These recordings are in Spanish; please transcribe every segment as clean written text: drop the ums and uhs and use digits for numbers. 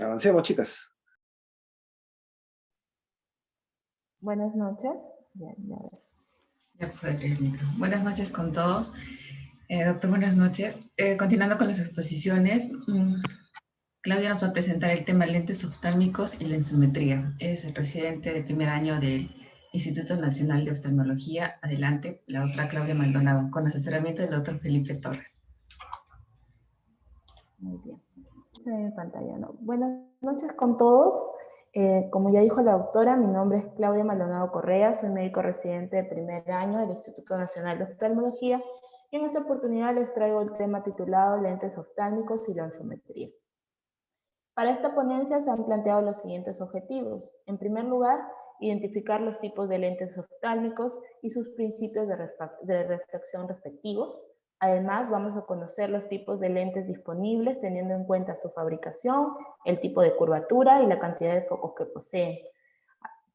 Avancemos, chicas. Buenas noches. Bien, ya ves. Ya puedo abrir el micro. Buenas noches con todos. Doctor, buenas noches. Continuando con las exposiciones, Claudia nos va a presentar el tema lentes oftálmicos y lensometría. Es el presidente de primer año del Instituto Nacional de Oftalmología. Adelante, la doctora Claudia Maldonado, con asesoramiento del doctor Felipe Torres. Muy bien. Se ve en pantalla, ¿no? Buenas noches con todos. Como ya dijo la doctora, mi nombre es Claudia Maldonado Correa, soy médico residente de primer año del Instituto Nacional de Oftalmología y en esta oportunidad les traigo el tema titulado Lentes oftálmicos y lensometría. Para esta ponencia se han planteado los siguientes objetivos. En primer lugar, identificar los tipos de lentes oftálmicos y sus principios de refracción respectivos. Además, vamos a conocer los tipos de lentes disponibles teniendo en cuenta su fabricación, el tipo de curvatura y la cantidad de focos que poseen.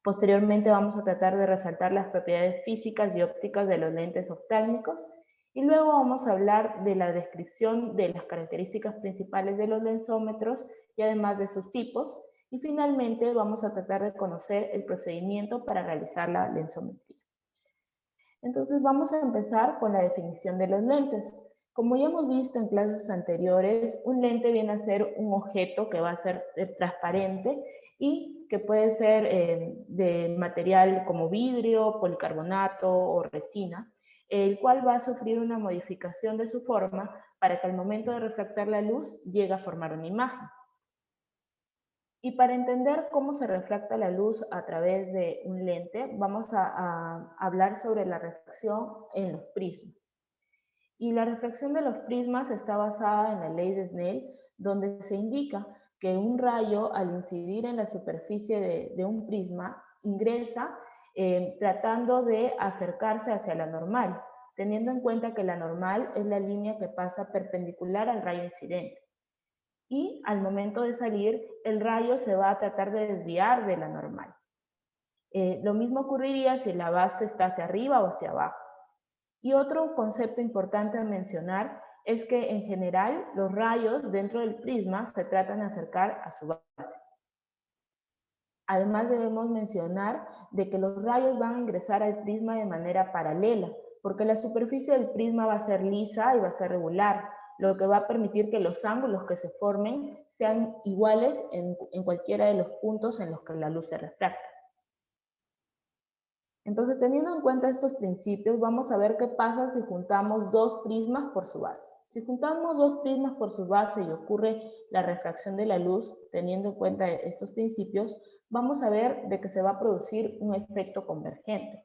Posteriormente vamos a tratar de resaltar las propiedades físicas y ópticas de los lentes oftálmicos y luego vamos a hablar de la descripción de las características principales de los lensómetros y además de sus tipos. Y finalmente vamos a tratar de conocer el procedimiento para realizar la lensometría. Entonces vamos a empezar con la definición de los lentes. Como ya hemos visto en clases anteriores, un lente viene a ser un objeto que va a ser transparente y que puede ser de material como vidrio, policarbonato o resina, el cual va a sufrir una modificación de su forma para que al momento de refractar la luz llegue a formar una imagen. Y para entender cómo se refracta la luz a través de un lente, vamos a hablar sobre la refracción en los prismas. Y la refracción de los prismas está basada en la ley de Snell, donde se indica que un rayo al incidir en la superficie de un prisma ingresa tratando de acercarse hacia la normal, teniendo en cuenta que la normal es la línea que pasa perpendicular al rayo incidente. Y al momento de salir, el rayo se va a tratar de desviar de la normal. Lo mismo ocurriría si la base está hacia arriba o hacia abajo. Y otro concepto importante a mencionar es que en general los rayos dentro del prisma se tratan de acercar a su base. Además debemos mencionar de que los rayos van a ingresar al prisma de manera paralela, porque la superficie del prisma va a ser lisa y va a ser regular, lo que va a permitir que los ángulos que se formen sean iguales en cualquiera de los puntos en los que la luz se refracta. Entonces, teniendo en cuenta estos principios, vamos a ver qué pasa si juntamos dos prismas por su base. Si juntamos dos prismas por su base y ocurre la refracción de la luz, teniendo en cuenta estos principios, vamos a ver de que se va a producir un efecto convergente.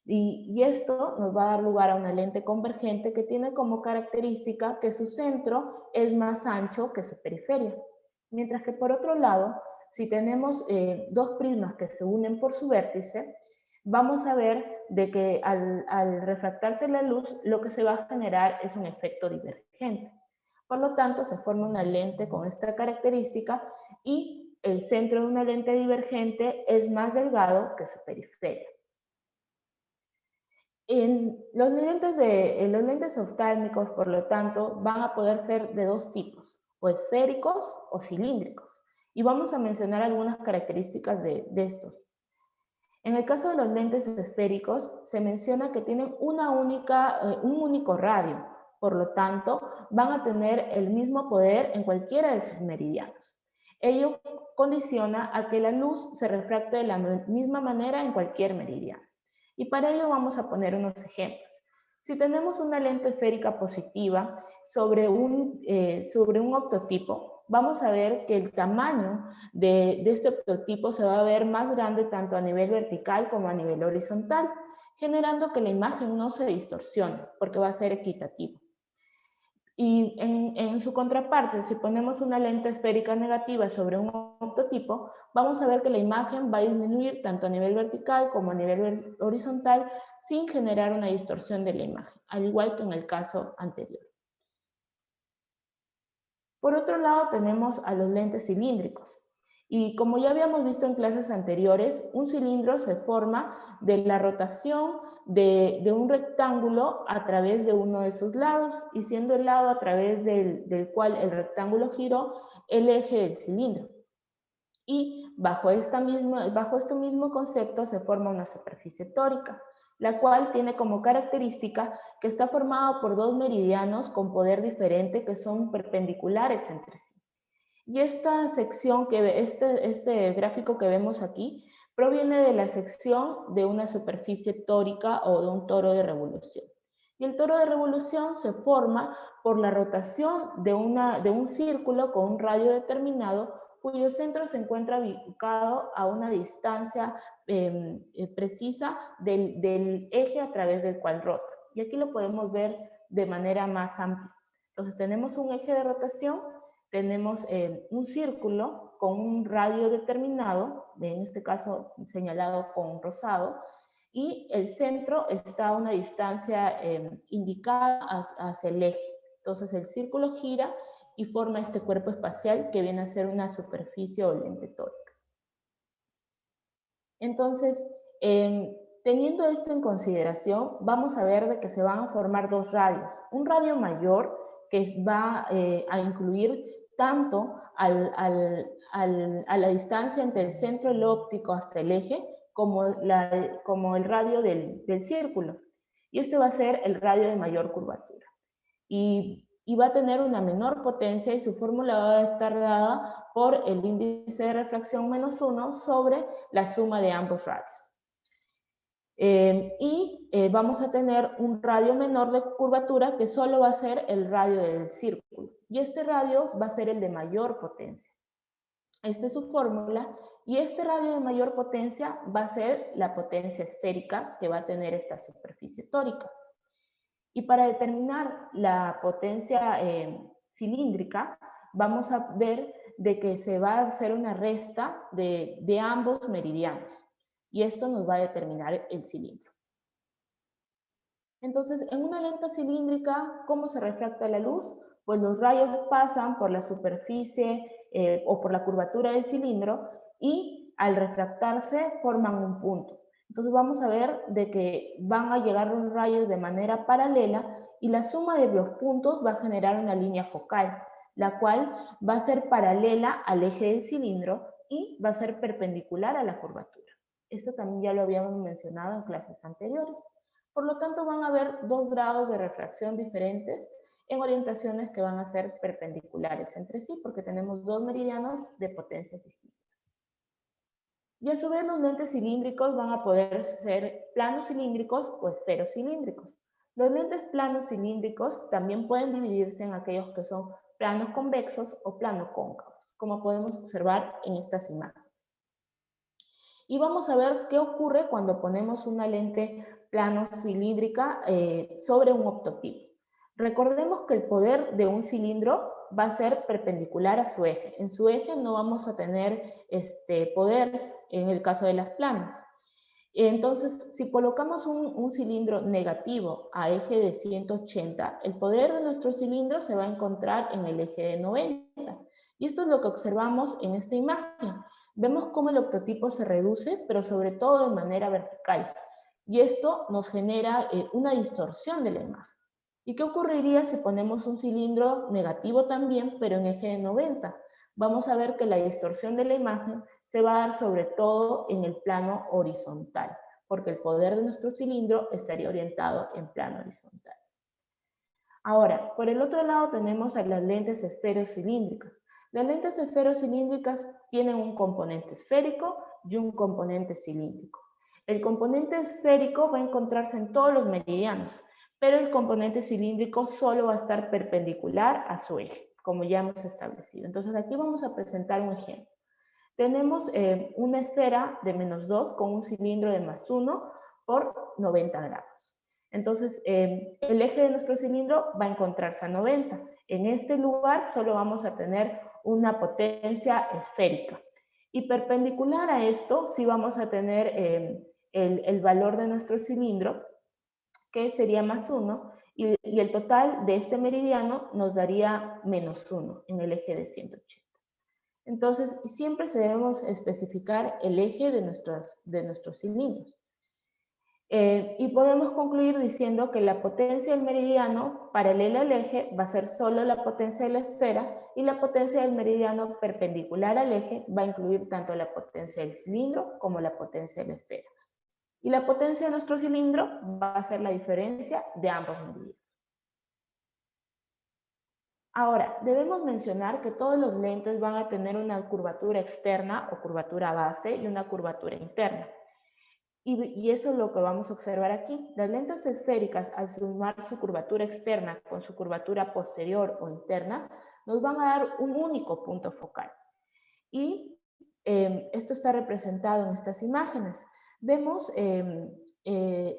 Y esto nos va a dar lugar a una lente convergente que tiene como característica que su centro es más ancho que su periferia. Mientras que por otro lado, si tenemos dos prismas que se unen por su vértice, vamos a ver de que al refractarse la luz, lo que se va a generar es un efecto divergente. Por lo tanto, se forma una lente con esta característica y el centro de una lente divergente es más delgado que su periferia. Los lentes oftálmicos, por lo tanto, van a poder ser de dos tipos, o esféricos o cilíndricos. Y vamos a mencionar algunas características de estos. En el caso de los lentes esféricos, se menciona que tienen un único radio, por lo tanto, van a tener el mismo poder en cualquiera de sus meridianos. Ello condiciona a que la luz se refracte de la misma manera en cualquier meridiano. Y para ello vamos a poner unos ejemplos. Si tenemos una lente esférica positiva sobre un octotipo, vamos a ver que el tamaño de este octotipo se va a ver más grande tanto a nivel vertical como a nivel horizontal, generando que la imagen no se distorsione, porque va a ser equitativo. Y en su contraparte, si ponemos una lente esférica negativa sobre un octotipo, vamos a ver que la imagen va a disminuir tanto a nivel vertical como a nivel horizontal sin generar una distorsión de la imagen, al igual que en el caso anterior. Por otro lado, tenemos a los lentes cilíndricos. Y como ya habíamos visto en clases anteriores, un cilindro se forma de la rotación de un rectángulo a través de uno de sus lados, y siendo el lado a través del cual el rectángulo giró el eje del cilindro. Y bajo este mismo concepto se forma una superficie tórica, la cual tiene como característica que está formada por dos meridianos con poder diferente que son perpendiculares entre sí. Y esta sección, este gráfico que vemos aquí, proviene de la sección de una superficie tórica o de un toro de revolución. Y el toro de revolución se forma por la rotación de un círculo con un radio determinado cuyo centro se encuentra ubicado a una distancia precisa del eje a través del cual rota. Y aquí lo podemos ver de manera más amplia. Entonces tenemos un eje de rotación, tenemos un círculo con un radio determinado, en este caso señalado con rosado, y el centro está a una distancia indicada hacia el eje. Entonces el círculo gira y forma este cuerpo espacial que viene a ser una superficie o lente tórica. Entonces, teniendo esto en consideración, vamos a ver de que se van a formar dos radios. Un radio mayor que va a incluir tanto a la distancia entre el centro del óptico hasta el eje como el radio del círculo. Y este va a ser el radio de mayor curvatura. Y va a tener una menor potencia y su fórmula va a estar dada por el índice de refracción menos 1 sobre la suma de ambos radios. Vamos a tener un radio menor de curvatura que solo va a ser el radio del círculo. Y este radio va a ser el de mayor potencia. Esta es su fórmula. Y este radio de mayor potencia va a ser la potencia esférica que va a tener esta superficie tórica. Y para determinar la potencia cilíndrica, vamos a ver de que se va a hacer una resta de ambos meridianos. Y esto nos va a determinar el cilindro. Entonces, en una lente cilíndrica, ¿cómo se refracta la luz? Pues los rayos pasan por la superficie o por la curvatura del cilindro y al refractarse forman un punto. Entonces vamos a ver de que van a llegar los rayos de manera paralela y la suma de los puntos va a generar una línea focal, la cual va a ser paralela al eje del cilindro y va a ser perpendicular a la curvatura. Esto también ya lo habíamos mencionado en clases anteriores. Por lo tanto, van a haber dos grados de refracción diferentes en orientaciones que van a ser perpendiculares entre sí, porque tenemos dos meridianos de potencias distintas. Y a su vez los lentes cilíndricos van a poder ser planos cilíndricos o esferos cilíndricos. Los lentes planos cilíndricos también pueden dividirse en aquellos que son planos convexos o planos cóncavos, como podemos observar en estas imágenes. Y vamos a ver qué ocurre cuando ponemos una lente plano cilíndrica sobre un optotipo. Recordemos que el poder de un cilindro va a ser perpendicular a su eje. En su eje no vamos a tener poder en el caso de las planas. Entonces, si colocamos un cilindro negativo a eje de 180, el poder de nuestro cilindro se va a encontrar en el eje de 90. Y esto es lo que observamos en esta imagen. Vemos cómo el octotipo se reduce, pero sobre todo de manera vertical. Y esto nos genera una distorsión de la imagen. ¿Y qué ocurriría si ponemos un cilindro negativo también, pero en eje de 90? Vamos a ver que la distorsión de la imagen se va a dar sobre todo en el plano horizontal, porque el poder de nuestro cilindro estaría orientado en plano horizontal. Ahora, por el otro lado tenemos a las lentes esferocilíndricas. Las lentes esferocilíndricas tienen un componente esférico y un componente cilíndrico. El componente esférico va a encontrarse en todos los meridianos, pero el componente cilíndrico solo va a estar perpendicular a su eje, como ya hemos establecido. Entonces aquí vamos a presentar un ejemplo. Tenemos una esfera de -2 con un cilindro de +1 por 90 grados. Entonces, el eje de nuestro cilindro va a encontrarse a 90. En este lugar solo vamos a tener una potencia esférica. Y perpendicular a esto, sí vamos a tener el valor de nuestro cilindro, que sería +1, y el total de este meridiano nos daría -1 en el eje de 180. Entonces, siempre debemos especificar el eje de nuestros cilindros. Y podemos concluir diciendo que la potencia del meridiano paralela al eje va a ser solo la potencia de la esfera, y la potencia del meridiano perpendicular al eje va a incluir tanto la potencia del cilindro como la potencia de la esfera. Y la potencia de nuestro cilindro va a ser la diferencia de ambos meridianos. Ahora, debemos mencionar que todos los lentes van a tener una curvatura externa o curvatura base y una curvatura interna. Y eso es lo que vamos a observar aquí. Las lentes esféricas, al sumar su curvatura externa con su curvatura posterior o interna, nos van a dar un único punto focal. Y esto está representado en estas imágenes. Vemos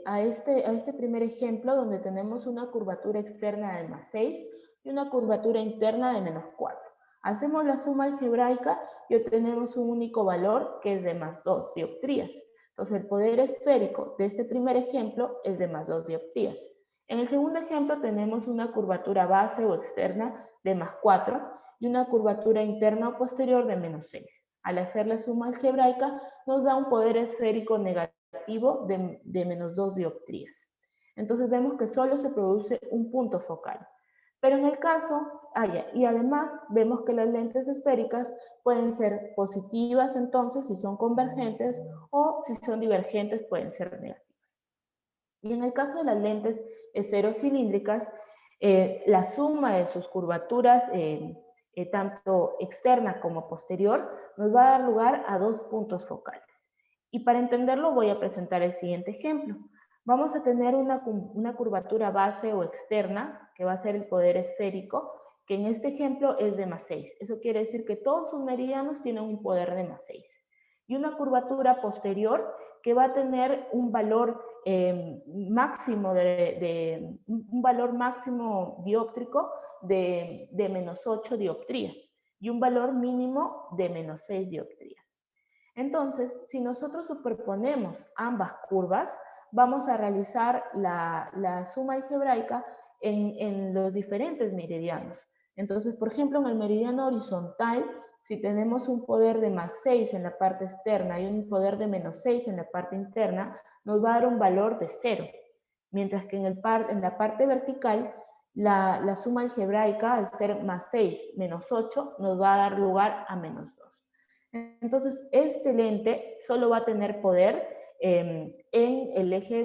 a este primer ejemplo donde tenemos una curvatura externa de +6 y una curvatura interna de -4. Hacemos la suma algebraica y obtenemos un único valor que es de +2 dioptrías. Entonces el poder esférico de este primer ejemplo es de +2 dioptrías. En el segundo ejemplo tenemos una curvatura base o externa de +4 y una curvatura interna o posterior de -6. Al hacer la suma algebraica nos da un poder esférico negativo de -2 dioptrías. Entonces vemos que solo se produce un punto focal. Pero en el caso, y además vemos que las lentes esféricas pueden ser positivas entonces si son convergentes, o si son divergentes pueden ser negativas. Y en el caso de las lentes esferocilíndricas, la suma de sus curvaturas, tanto externa como posterior, nos va a dar lugar a dos puntos focales. Y para entenderlo voy a presentar el siguiente ejemplo. Vamos a tener una curvatura base o externa, que va a ser el poder esférico, que en este ejemplo es de +6. Eso quiere decir que todos sus meridianos tienen un poder de +6. Y una curvatura posterior que va a tener un valor máximo un valor máximo dióptrico de -8 dioptrías y un valor mínimo de -6 dioptrías. Entonces, si nosotros superponemos ambas curvas, vamos a realizar la suma algebraica en los diferentes meridianos. Entonces, por ejemplo, en el meridiano horizontal, si tenemos un poder de +6 en la parte externa y un poder de -6 en la parte interna, nos va a dar un valor de 0. Mientras que en la parte vertical, la suma algebraica, al ser +6 -8, nos va a dar lugar a -2. Entonces, este lente solo va a tener poder en el eje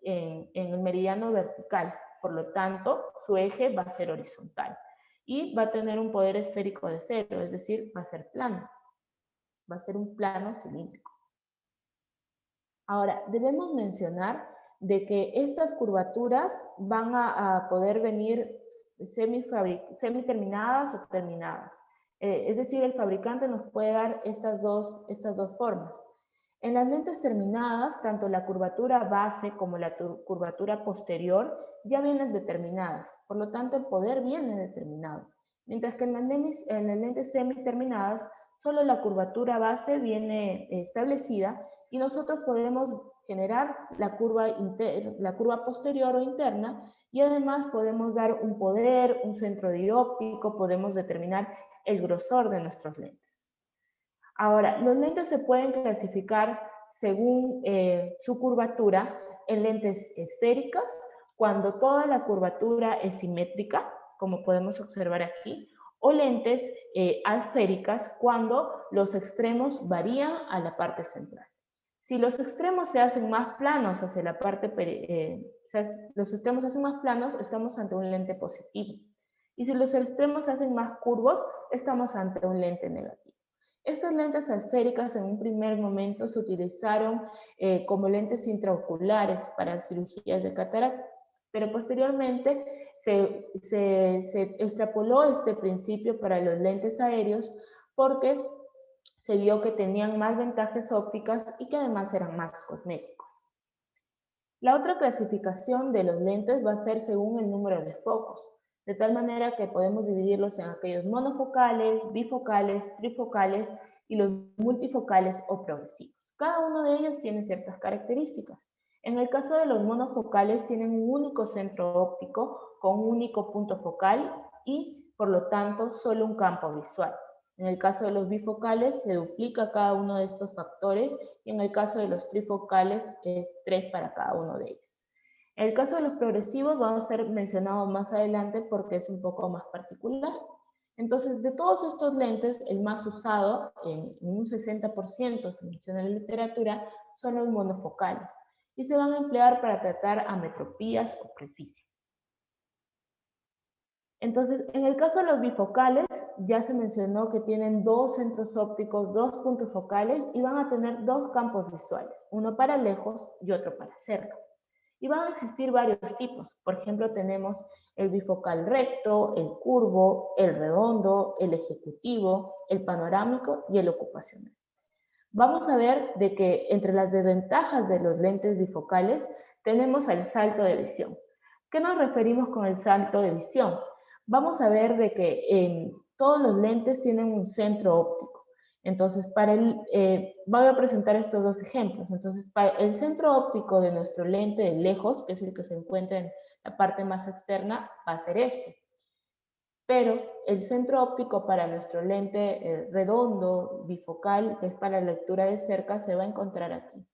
en el meridiano vertical. Por lo tanto, su eje va a ser horizontal. Y va a tener un poder esférico de 0, es decir, va a ser plano. Va a ser un plano cilíndrico. Ahora, debemos mencionar de que estas curvaturas van a poder venir semiterminadas o terminadas. Es decir, el fabricante nos puede dar estas dos formas. En las lentes terminadas, tanto la curvatura base como la curvatura posterior ya vienen determinadas, por lo tanto el poder viene determinado. Mientras que en las lentes semiterminadas, solo la curvatura base viene establecida y nosotros podemos generar la curva posterior o interna, y además podemos dar un poder, un centro dióptico, podemos determinar el grosor de nuestros lentes. Ahora, los lentes se pueden clasificar según su curvatura en lentes esféricas, cuando toda la curvatura es simétrica, como podemos observar aquí, o lentes asféricas cuando los extremos varían a la parte central. Si los extremos se hacen más planos hacia la parte, los extremos se hacen más planos, estamos ante un lente positivo. Y si los extremos se hacen más curvos, estamos ante un lente negativo. Estas lentes esféricas en un primer momento se utilizaron como lentes intraoculares para cirugías de catarata, pero posteriormente se extrapoló este principio para los lentes aéreos porque se vio que tenían más ventajas ópticas y que además eran más cosméticos. La otra clasificación de los lentes va a ser según el número de focos, de tal manera que podemos dividirlos en aquellos monofocales, bifocales, trifocales y los multifocales o progresivos. Cada uno de ellos tiene ciertas características. En el caso de los monofocales tienen un único centro óptico con un único punto focal y, por lo tanto, solo un campo visual. En el caso de los bifocales se duplica cada uno de estos factores y en el caso de los trifocales es 3 para cada uno de ellos. En el caso de los progresivos va a ser mencionado más adelante porque es un poco más particular. Entonces, de todos estos lentes, el más usado, en un 60% se menciona en la literatura, son los monofocales y se van a emplear para tratar ametropías o presbicia. Entonces, en el caso de los bifocales, ya se mencionó que tienen dos centros ópticos, dos puntos focales y van a tener dos campos visuales, uno para lejos y otro para cerca. Y van a existir varios tipos. Por ejemplo, tenemos el bifocal recto, el curvo, el redondo, el ejecutivo, el panorámico y el ocupacional. Vamos a ver de que entre las desventajas de los lentes bifocales tenemos el salto de visión. ¿Qué nos referimos con el salto de visión? Vamos a ver de que todos los lentes tienen un centro óptico. Entonces, voy a presentar estos dos ejemplos. Entonces, para el centro óptico de nuestro lente de lejos, que es el que se encuentra en la parte más externa, va a ser este. Pero el centro óptico para nuestro lente redondo, bifocal, que es para lectura de cerca, se va a encontrar aquí.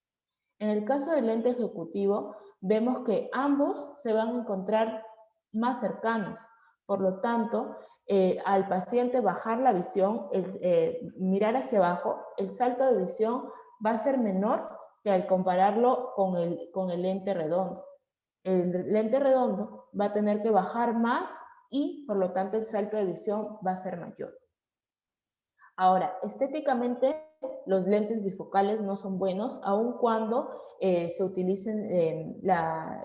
En el caso del lente ejecutivo, vemos que ambos se van a encontrar más cercanos. Por lo tanto, al paciente bajar la visión, mirar hacia abajo, el salto de visión va a ser menor que al compararlo con el lente redondo. El lente redondo va a tener que bajar más y, por lo tanto, el salto de visión va a ser mayor. Ahora, estéticamente, los lentes bifocales no son buenos, aun cuando se utilicen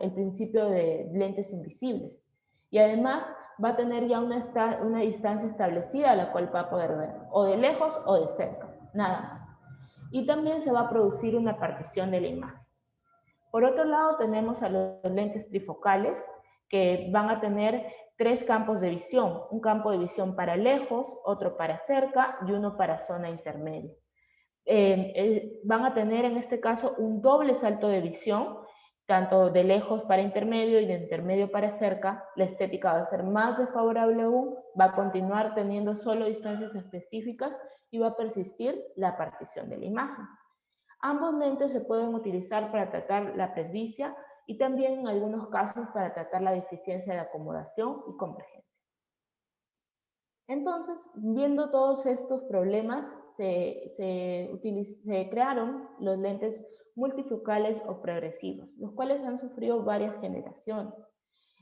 el principio de lentes invisibles. Y además va a tener ya una distancia establecida a la cual va a poder ver, o de lejos o de cerca, nada más. Y también se va a producir una partición de la imagen. Por otro lado, tenemos a los lentes trifocales, que van a tener tres campos de visión, un campo de visión para lejos, otro para cerca y uno para zona intermedia. Van a tener en este caso un doble salto de visión, tanto de lejos para intermedio y de intermedio para cerca. La estética va a ser más desfavorable aún, va a continuar teniendo solo distancias específicas y va a persistir la partición de la imagen. Ambos lentes se pueden utilizar para tratar la presbicia y también en algunos casos para tratar la deficiencia de acomodación y convergencia. Entonces, viendo todos estos problemas, se crearon los lentes multifocales o progresivos, los cuales han sufrido varias generaciones.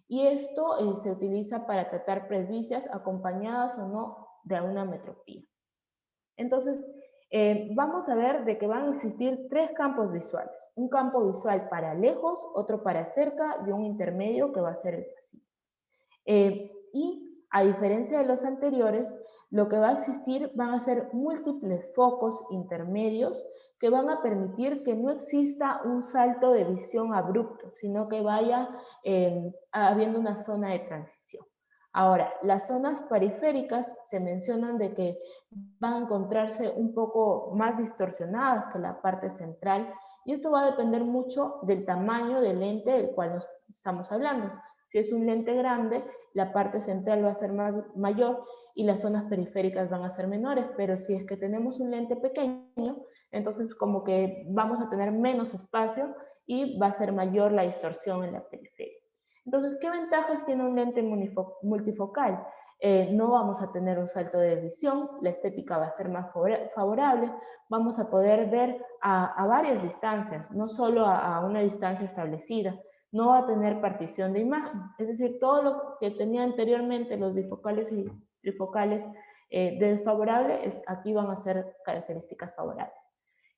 Y esto se utiliza para tratar presbicias acompañadas o no de una metropía. Entonces, vamos a ver de que van a existir tres campos visuales. Un campo visual para lejos, otro para cerca y un intermedio que va a ser el pasillo. Y a diferencia de los anteriores, lo que va a existir van a ser múltiples focos intermedios que van a permitir que no exista un salto de visión abrupto, sino que vaya habiendo una zona de transición. Ahora, las zonas periféricas se mencionan de que van a encontrarse un poco más distorsionadas que la parte central y esto va a depender mucho del tamaño del lente del cual nos estamos hablando. Si es un lente grande, la parte central va a ser mayor y las zonas periféricas van a ser menores, pero si es que tenemos un lente pequeño, entonces como que vamos a tener menos espacio y va a ser mayor la distorsión en la periferia. Entonces, ¿qué ventajas tiene un lente multifocal? No vamos a tener un salto de visión, la estética va a ser más favorable, vamos a poder ver a varias distancias, no solo a una distancia establecida, no va a tener partición de imagen, es decir, todo lo que tenía anteriormente los bifocales y trifocales desfavorables, aquí van a ser características favorables.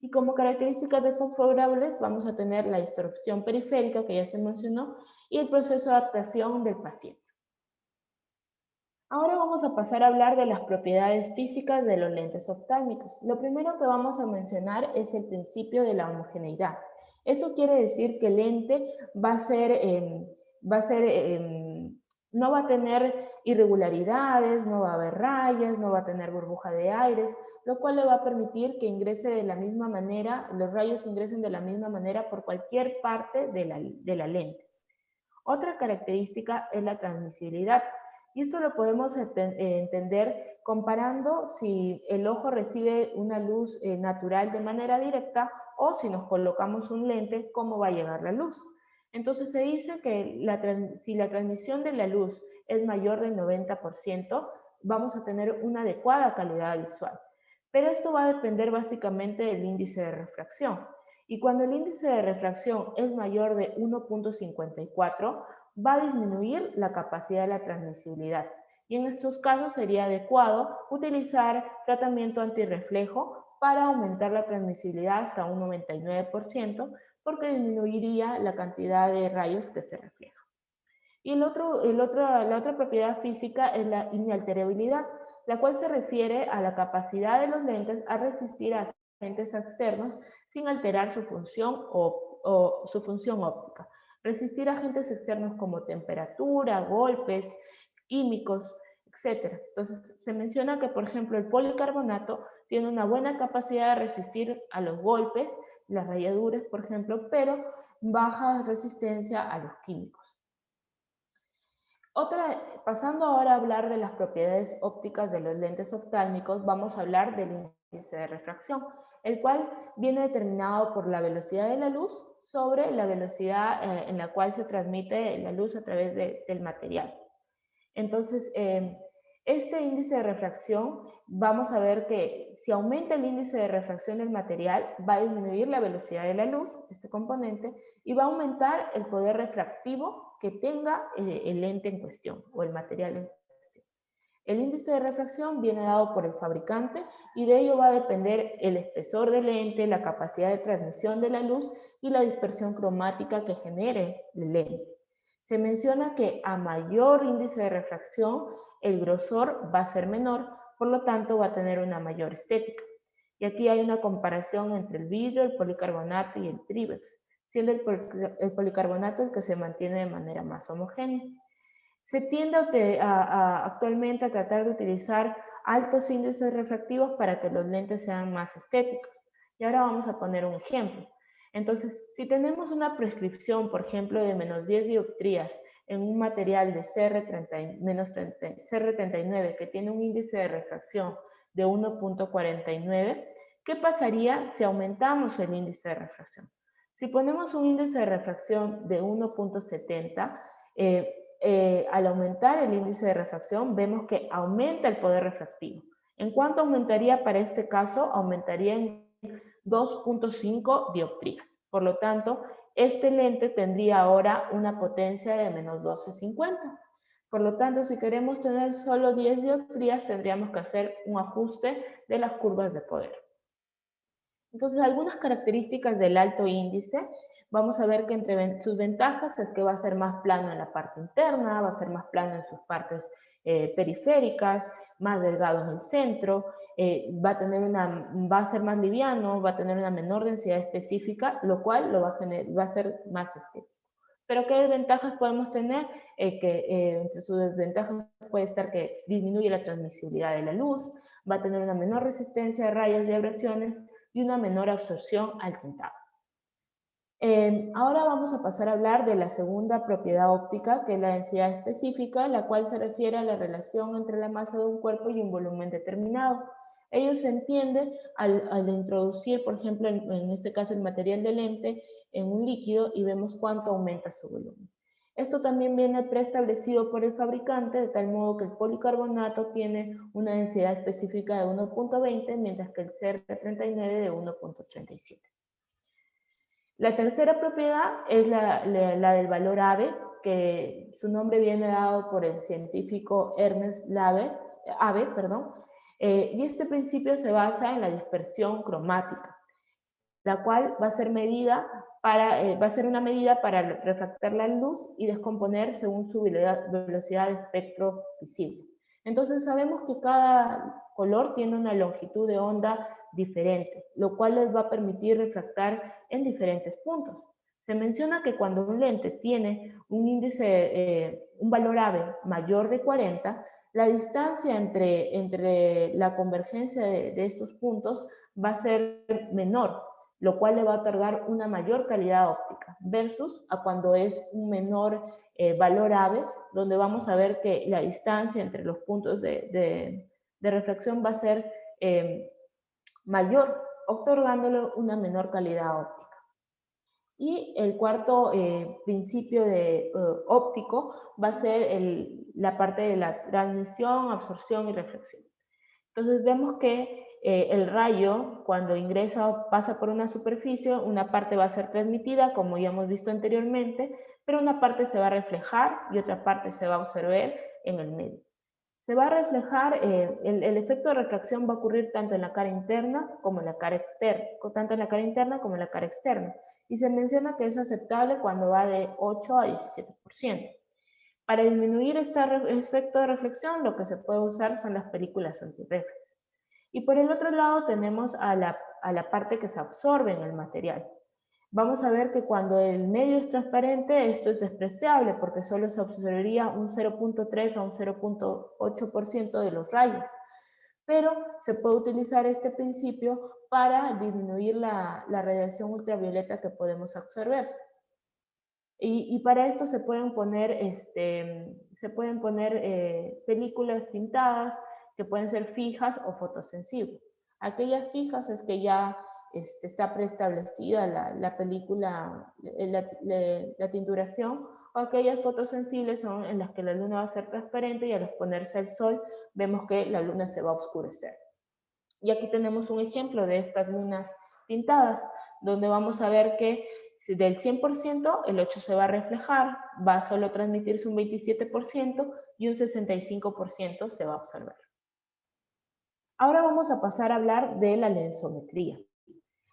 Y como características desfavorables vamos a tener la distorsión periférica que ya se mencionó y el proceso de adaptación del paciente. Ahora vamos a pasar a hablar de las propiedades físicas de los lentes oftálmicos. Lo primero que vamos a mencionar es el principio de la homogeneidad. Eso quiere decir que el lente no va a tener irregularidades, no va a haber rayas, no va a tener burbuja de aires, lo cual le va a permitir que ingrese de la misma manera, los rayos ingresen de la misma manera por cualquier parte de la lente. Otra característica es la transmisibilidad. Y esto lo podemos entender comparando si el ojo recibe una luz natural de manera directa o si nos colocamos un lente, cómo va a llegar la luz. Entonces se dice que si la transmisión de la luz es mayor del 90%, vamos a tener una adecuada calidad visual. Pero esto va a depender básicamente del índice de refracción. Y cuando el índice de refracción es mayor de 1.54, va a disminuir la capacidad de la transmisibilidad. Y en estos casos sería adecuado utilizar tratamiento antirreflejo para aumentar la transmisibilidad hasta un 99%, porque disminuiría la cantidad de rayos que se reflejan. Y la otra propiedad física es la inalterabilidad, la cual se refiere a la capacidad de los lentes a resistir a agentes externos sin alterar su función o su función óptica. Resistir a agentes externos como temperatura, golpes, químicos, etc. Entonces, se menciona que, por ejemplo, el policarbonato tiene una buena capacidad de resistir a los golpes, las rayaduras, por ejemplo, pero baja resistencia a los químicos. Pasando ahora a hablar de las propiedades ópticas de los lentes oftálmicos, vamos a hablar del índice de refracción, el cual viene determinado por la velocidad de la luz sobre la velocidad en la cual se transmite la luz a través del material. Entonces, este índice de refracción, vamos a ver que si aumenta el índice de refracción del material, va a disminuir la velocidad de la luz, este componente, y va a aumentar el poder refractivo que tenga el lente en cuestión o el material en cuestión. El índice de refracción viene dado por el fabricante y de ello va a depender el espesor del lente, la capacidad de transmisión de la luz y la dispersión cromática que genere el lente. Se menciona que a mayor índice de refracción, el grosor va a ser menor, por lo tanto va a tener una mayor estética. Y aquí hay una comparación entre el vidrio, el policarbonato y el tríbex, siendo el policarbonato el que se mantiene de manera más homogénea. Se tiende actualmente a tratar de utilizar altos índices refractivos para que los lentes sean más estéticos. Y ahora vamos a poner un ejemplo. Entonces, si tenemos una prescripción, por ejemplo, de menos 10 dioptrías en un material de CR39 que tiene un índice de refracción de 1.49, ¿qué pasaría si aumentamos el índice de refracción? Si ponemos un índice de refracción de 1.70, al aumentar el índice de refracción, vemos que aumenta el poder refractivo. ¿En cuánto aumentaría para este caso? Aumentaría en 2.5 dioptrías. Por lo tanto, este lente tendría ahora una potencia de menos 1250. Por lo tanto, si queremos tener solo 10 dioptrías, tendríamos que hacer un ajuste de las curvas de poder. Entonces, algunas características del alto índice, vamos a ver que entre sus ventajas es que va a ser más plano en la parte interna, va a ser más plano en sus partes periféricas, más delgado en el centro, va a ser más liviano, va a tener una menor densidad específica, lo cual va a ser más estético. Pero ¿qué desventajas podemos tener? Entre sus desventajas puede estar que disminuye la transmisibilidad de la luz, va a tener una menor resistencia a rayas y abrasiones y una menor absorción al tintado. Ahora vamos a pasar a hablar de la segunda propiedad óptica, que es la densidad específica, la cual se refiere a la relación entre la masa de un cuerpo y un volumen determinado. Ello se entiende al introducir, por ejemplo, en este caso el material de lente en un líquido y vemos cuánto aumenta su volumen. Esto también viene preestablecido por el fabricante, de tal modo que el policarbonato tiene una densidad específica de 1.20, mientras que el CR39 de 1.37. La tercera propiedad es la del valor Abbe, que su nombre viene dado por el científico Ernest Abbe, y este principio se basa en la dispersión cromática, la cual va a ser una medida para refractar la luz y descomponer según su velocidad de espectro visible. Entonces sabemos que cada color tiene una longitud de onda diferente, lo cual les va a permitir refractar en diferentes puntos. Se menciona que cuando un lente tiene un valor Abbe mayor de 40, la distancia entre la convergencia de estos puntos va a ser menor. lo cual le va a otorgar una mayor calidad óptica, versus a cuando es un menor valor AVE, donde vamos a ver que la distancia entre los puntos de refracción va a ser mayor, otorgándole una menor calidad óptica. Y el cuarto principio óptico va a ser la parte de la transmisión, absorción y reflexión. Entonces vemos que el rayo, cuando ingresa, pasa por una superficie, una parte va a ser transmitida, como ya hemos visto anteriormente, pero una parte se va a reflejar y otra parte se va a observar en el medio. Se va a reflejar, el efecto de refracción va a ocurrir tanto en la cara interna como en la cara externa, tanto en la cara interna como en la cara externa, y se menciona que es aceptable cuando va de 8 a 17%. Para disminuir este efecto de reflexión, lo que se puede usar son las películas antirreflex. Y por el otro lado tenemos a la parte que se absorbe en el material. Vamos a ver que cuando el medio es transparente, esto es despreciable porque solo se absorbería un 0.3 a un 0.8% de los rayos. Pero se puede utilizar este principio para disminuir la radiación ultravioleta que podemos absorber. Y para esto se pueden poner, películas tintadas que pueden ser fijas o fotosensibles. Aquellas fijas es que ya está preestablecida la película, la tinturación, o aquellas fotosensibles son en las que la luna va a ser transparente y al exponerse al sol vemos que la luna se va a oscurecer. Y aquí tenemos un ejemplo de estas lunas pintadas, donde vamos a ver que del 100%, el 8% se va a reflejar, va a solo transmitirse un 27% y un 65% se va a observar. Ahora vamos a pasar a hablar de la lensometría.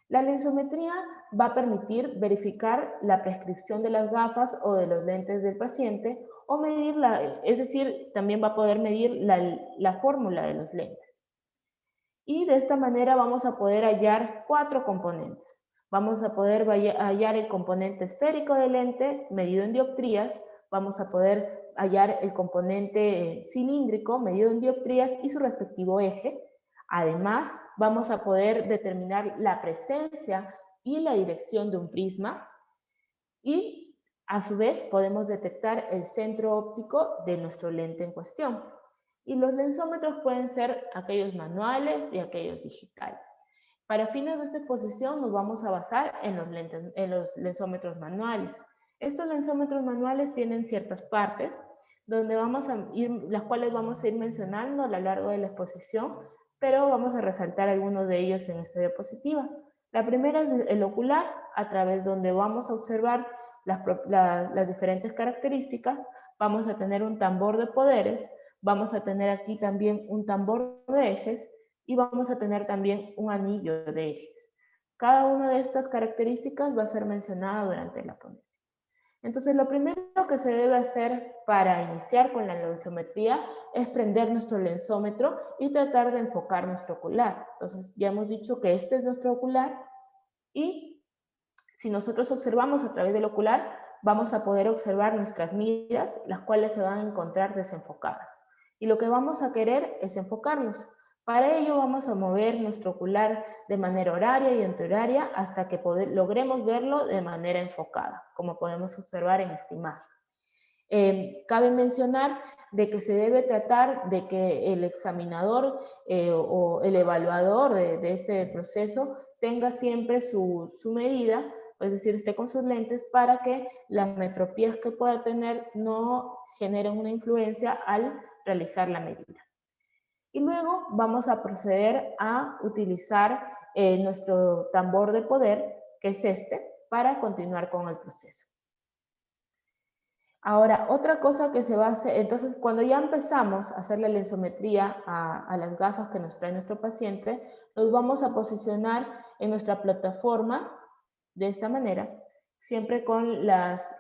La lensometría va a permitir verificar la prescripción de las gafas o de los lentes del paciente o medirla, es decir, también va a poder medir la fórmula de los lentes. Y de esta manera vamos a poder hallar 4 componentes. Vamos a poder hallar el componente esférico del lente medido en dioptrías, vamos a poder hallar el componente cilíndrico medido en dioptrías y su respectivo eje. Además, vamos a poder determinar la presencia y la dirección de un prisma y a su vez podemos detectar el centro óptico de nuestro lente en cuestión. Y los lensómetros pueden ser aquellos manuales y aquellos digitales. Para fines de esta exposición nos vamos a basar en los lensómetros manuales. Estos lensómetros manuales tienen ciertas partes donde las cuales vamos a ir mencionando a lo largo de la exposición, pero vamos a resaltar algunos de ellos en esta diapositiva. La primera es el ocular, a través donde vamos a observar las diferentes características. Vamos a tener un tambor de poderes, vamos a tener aquí también un tambor de ejes y vamos a tener también un anillo de ejes. Cada una de estas características va a ser mencionada durante la ponencia. Entonces, lo primero que se debe hacer para iniciar con la lensometría es prender nuestro lensómetro y tratar de enfocar nuestro ocular. Entonces, ya hemos dicho que este es nuestro ocular y si nosotros observamos a través del ocular, vamos a poder observar nuestras miras, las cuales se van a encontrar desenfocadas. Y lo que vamos a querer es enfocarnos. Para ello vamos a mover nuestro ocular de manera horaria y antihoraria hasta que logremos verlo de manera enfocada, como podemos observar en esta imagen. Cabe mencionar de que se debe tratar de que el examinador o el evaluador de este proceso tenga siempre su medida, es decir, esté con sus lentes para que las metropías que pueda tener no generen una influencia al realizar la medida. Y luego vamos a proceder a utilizar nuestro tambor de poder, que es este, para continuar con el proceso. Ahora, otra cosa que se va a hacer, entonces cuando ya empezamos a hacer la lensometría a las gafas que nos trae nuestro paciente, nos vamos a posicionar en nuestra plataforma de esta manera, siempre con las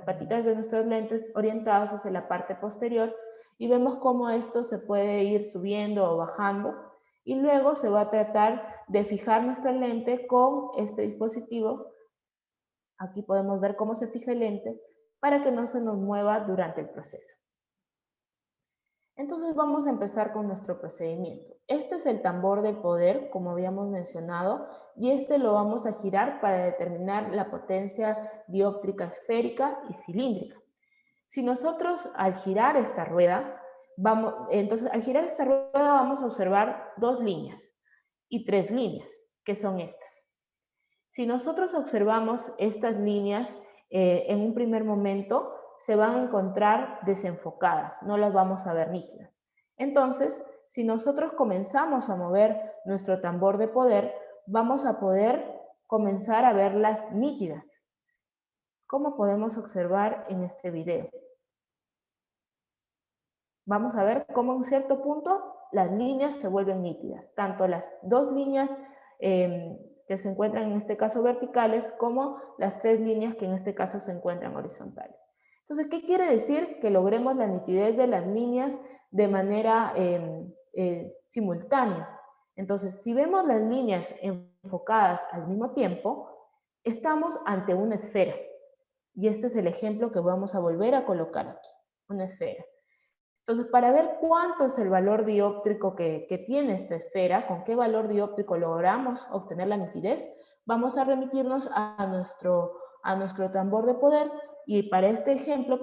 patitas de nuestros lentes orientadas hacia la parte posterior y vemos cómo esto se puede ir subiendo o bajando y luego se va a tratar de fijar nuestra lente con este dispositivo. Aquí podemos ver cómo se fija el lente para que no se nos mueva durante el proceso. Entonces vamos a empezar con nuestro procedimiento. Este es el tambor del poder, como habíamos mencionado, y este lo vamos a girar para determinar la potencia dióptrica esférica y cilíndrica. Si nosotros al girar esta rueda, vamos a observar dos líneas y tres líneas, que son estas. Si nosotros observamos estas líneas en un primer momento, se van a encontrar desenfocadas, no las vamos a ver nítidas. Entonces, si nosotros comenzamos a mover nuestro tambor de poder, vamos a poder comenzar a verlas nítidas, como podemos observar en este video. Vamos a ver cómo en un cierto punto las líneas se vuelven nítidas, tanto las dos líneas que se encuentran en este caso verticales, como las tres líneas que en este caso se encuentran horizontales. Entonces, ¿qué quiere decir? Que logremos la nitidez de las líneas de manera simultánea. Entonces, si vemos las líneas enfocadas al mismo tiempo, estamos ante una esfera. Y este es el ejemplo que vamos a volver a colocar aquí, una esfera. Entonces, para ver cuánto es el valor dióptrico que tiene esta esfera, con qué valor dióptrico logramos obtener la nitidez, vamos a remitirnos a nuestro tambor de poder, y para este ejemplo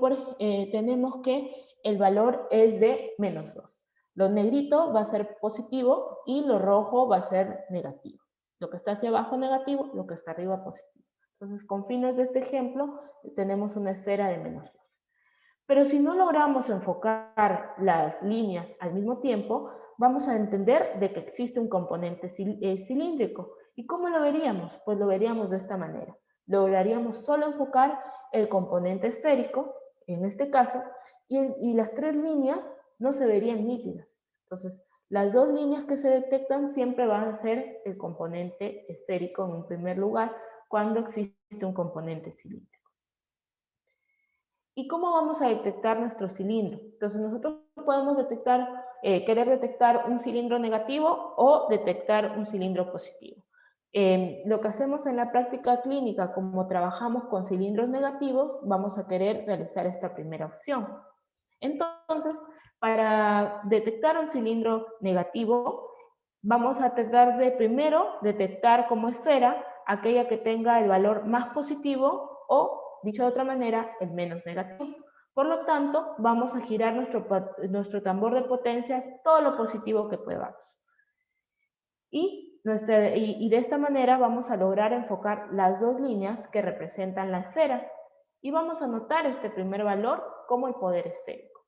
tenemos que el valor es de -2. Lo negrito va a ser positivo y lo rojo va a ser negativo. Lo que está hacia abajo negativo, lo que está arriba positivo. Entonces, con fines de este ejemplo, tenemos una esfera de -2. Pero si no logramos enfocar las líneas al mismo tiempo, vamos a entender de que existe un componente cilíndrico. ¿Y cómo lo veríamos? Pues lo veríamos de esta manera. Lograríamos solo enfocar el componente esférico, en este caso, y las tres líneas no se verían nítidas. Entonces, las dos líneas que se detectan siempre van a ser el componente esférico en un primer lugar, cuando existe un componente cilíndrico. ¿Y cómo vamos a detectar nuestro cilindro? Entonces nosotros podemos querer detectar un cilindro negativo o detectar un cilindro positivo. Lo que hacemos en la práctica clínica, como trabajamos con cilindros negativos, vamos a querer realizar esta primera opción. Entonces, para detectar un cilindro negativo, vamos a tratar de primero detectar como esfera aquella que tenga el valor más positivo o, dicho de otra manera, el menos negativo. Por lo tanto, vamos a girar nuestro tambor de potencia todo lo positivo que podamos. Y de esta manera vamos a lograr enfocar las dos líneas que representan la esfera. Y vamos a anotar este primer valor como el poder esférico.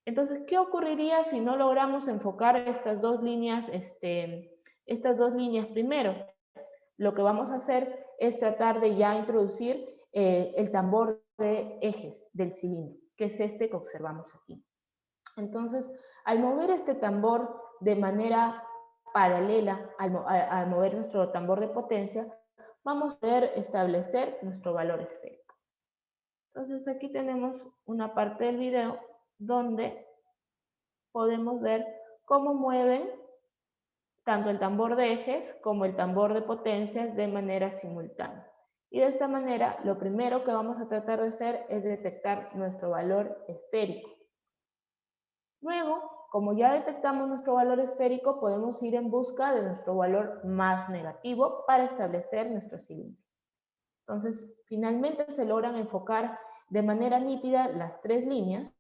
Entonces, ¿qué ocurriría si no logramos enfocar estas dos líneas primero? Lo que vamos a hacer es tratar de ya introducir el tambor de ejes del cilindro, que es este que observamos aquí. Entonces, al mover este tambor de manera paralela, al mover nuestro tambor de potencia, vamos a poder establecer nuestro valor esférico. Entonces, aquí tenemos una parte del video donde podemos ver cómo mueven tanto el tambor de ejes como el tambor de potencias de manera simultánea. Y de esta manera, lo primero que vamos a tratar de hacer es detectar nuestro valor esférico. Luego, como ya detectamos nuestro valor esférico, podemos ir en busca de nuestro valor más negativo para establecer nuestro cilindro. Entonces, finalmente se logran enfocar de manera nítida las tres líneas,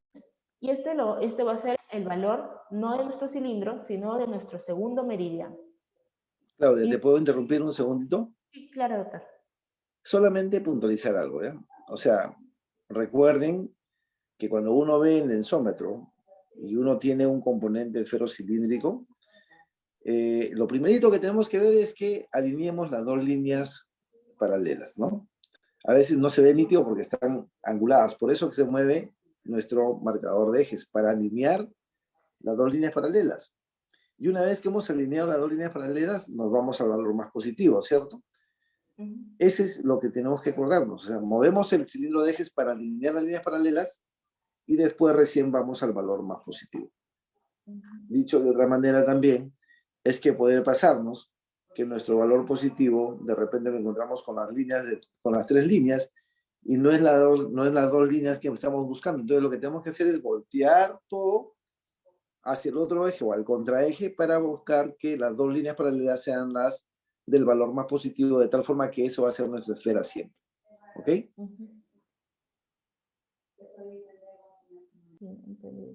y este va a ser el valor no de nuestro cilindro, sino de nuestro segundo meridiano. Claudia, ¿te puedo interrumpir un segundito? Sí, claro, doctor. Solamente puntualizar algo, ¿ya? O sea, recuerden que cuando uno ve el densómetro y uno tiene un componente ferrocilíndrico, lo primerito que tenemos que ver es que alineemos las dos líneas paralelas, ¿no? A veces no se ve nítido porque están anguladas, por eso que se mueve nuestro marcador de ejes, para alinear las dos líneas paralelas. Y una vez que hemos alineado las dos líneas paralelas, nos vamos al valor más positivo, ¿cierto? Ese es lo que tenemos que acordarnos. O sea, movemos el cilindro de ejes para alinear las líneas paralelas y después recién vamos al valor más positivo. Dicho de otra manera también, es que puede pasarnos que nuestro valor positivo, de repente lo encontramos con las tres líneas, y no es las dos líneas que estamos buscando. Entonces lo que tenemos que hacer es voltear todo hacia el otro eje o al contraeje para buscar que las dos líneas paralelas sean las del valor más positivo, de tal forma que eso va a ser nuestra esfera siempre. ¿Ok? Sí, entendido.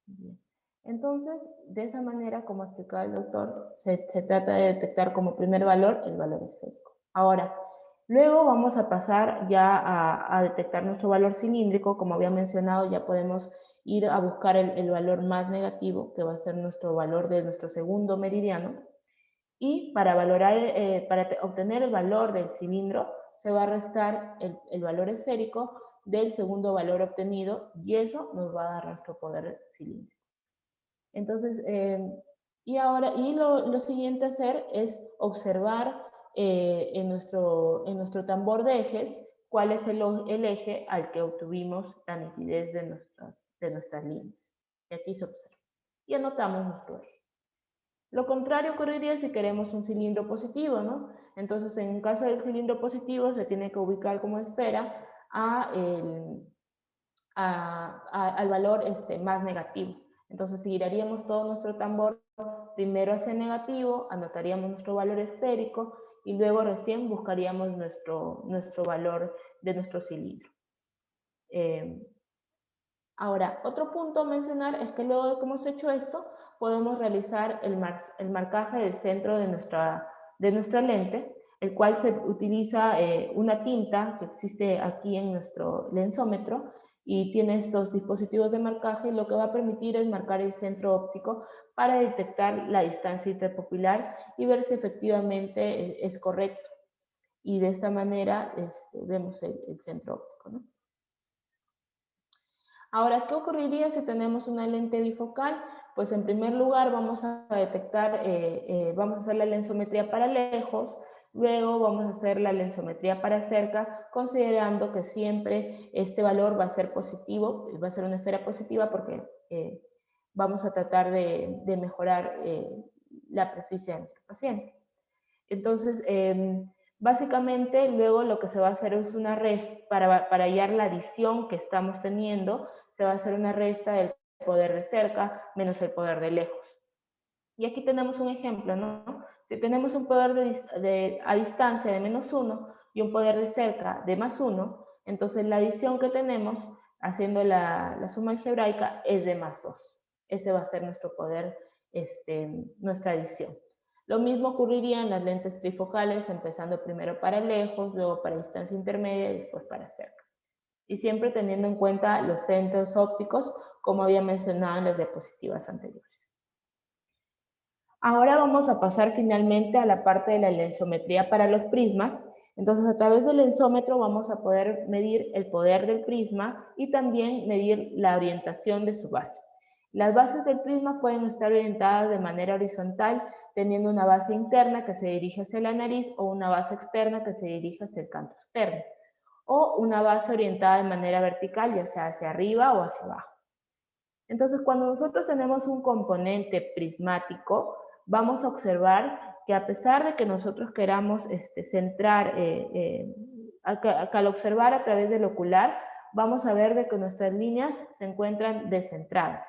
Bien. Entonces, de esa manera, como explicaba el doctor, se trata de detectar como primer valor el valor esférico. Ahora, luego vamos a pasar ya a detectar nuestro valor cilíndrico. Como había mencionado, ya podemos ir a buscar el valor más negativo, que va a ser nuestro valor de nuestro segundo meridiano. Y para para obtener el valor del cilindro, se va a restar el valor esférico del segundo valor obtenido, y eso nos va a dar nuestro poder cilíndrico. Entonces, lo siguiente a hacer es observar en nuestro tambor de ejes cuál es el eje al que obtuvimos la nitidez de nuestras líneas. Y aquí se observa. Y anotamos nuestro eje. Lo contrario ocurriría si queremos un cilindro positivo, ¿no? Entonces, en caso del cilindro positivo, se tiene que ubicar como esfera al valor más negativo. Entonces, giraríamos todo nuestro tambor primero hacia negativo, anotaríamos nuestro valor esférico y luego recién buscaríamos nuestro valor de nuestro cilindro. Ahora, otro punto a mencionar es que luego de que hemos hecho esto, podemos realizar el marcaje del centro de nuestra lente, el cual se utiliza una tinta que existe aquí en nuestro lensómetro y tiene estos dispositivos de marcaje, y lo que va a permitir es marcar el centro óptico para detectar la distancia interpupilar y ver si efectivamente es correcto. Y de esta manera vemos el centro óptico, ¿no? Ahora, ¿qué ocurriría si tenemos una lente bifocal? Pues en primer lugar vamos a detectar, vamos a hacer la lensometría para lejos, luego vamos a hacer la lensometría para cerca, considerando que siempre este valor va a ser positivo, va a ser una esfera positiva porque vamos a tratar de mejorar la presbicia de nuestro paciente. Entonces, básicamente, luego lo que se va a hacer es una resta, para hallar la adición que estamos teniendo, se va a hacer una resta del poder de cerca menos el poder de lejos. Y aquí tenemos un ejemplo, ¿no? Si tenemos un poder a distancia de -1 y un poder de cerca de +1, entonces la adición que tenemos, haciendo la suma algebraica, es de +2. Ese va a ser nuestro poder, nuestra adición. Lo mismo ocurriría en las lentes trifocales, empezando primero para lejos, luego para distancia intermedia y después para cerca. Y siempre teniendo en cuenta los centros ópticos, como había mencionado en las diapositivas anteriores. Ahora vamos a pasar finalmente a la parte de la lensometría para los prismas. Entonces, a través del lensómetro vamos a poder medir el poder del prisma y también medir la orientación de su base. Las bases del prisma pueden estar orientadas de manera horizontal, teniendo una base interna que se dirige hacia la nariz o una base externa que se dirige hacia el canto externo, o una base orientada de manera vertical, ya sea hacia arriba o hacia abajo. Entonces, cuando nosotros tenemos un componente prismático, vamos a observar que a pesar de que nosotros queramos centrar, al observar a través del ocular, vamos a ver de que nuestras líneas se encuentran descentradas.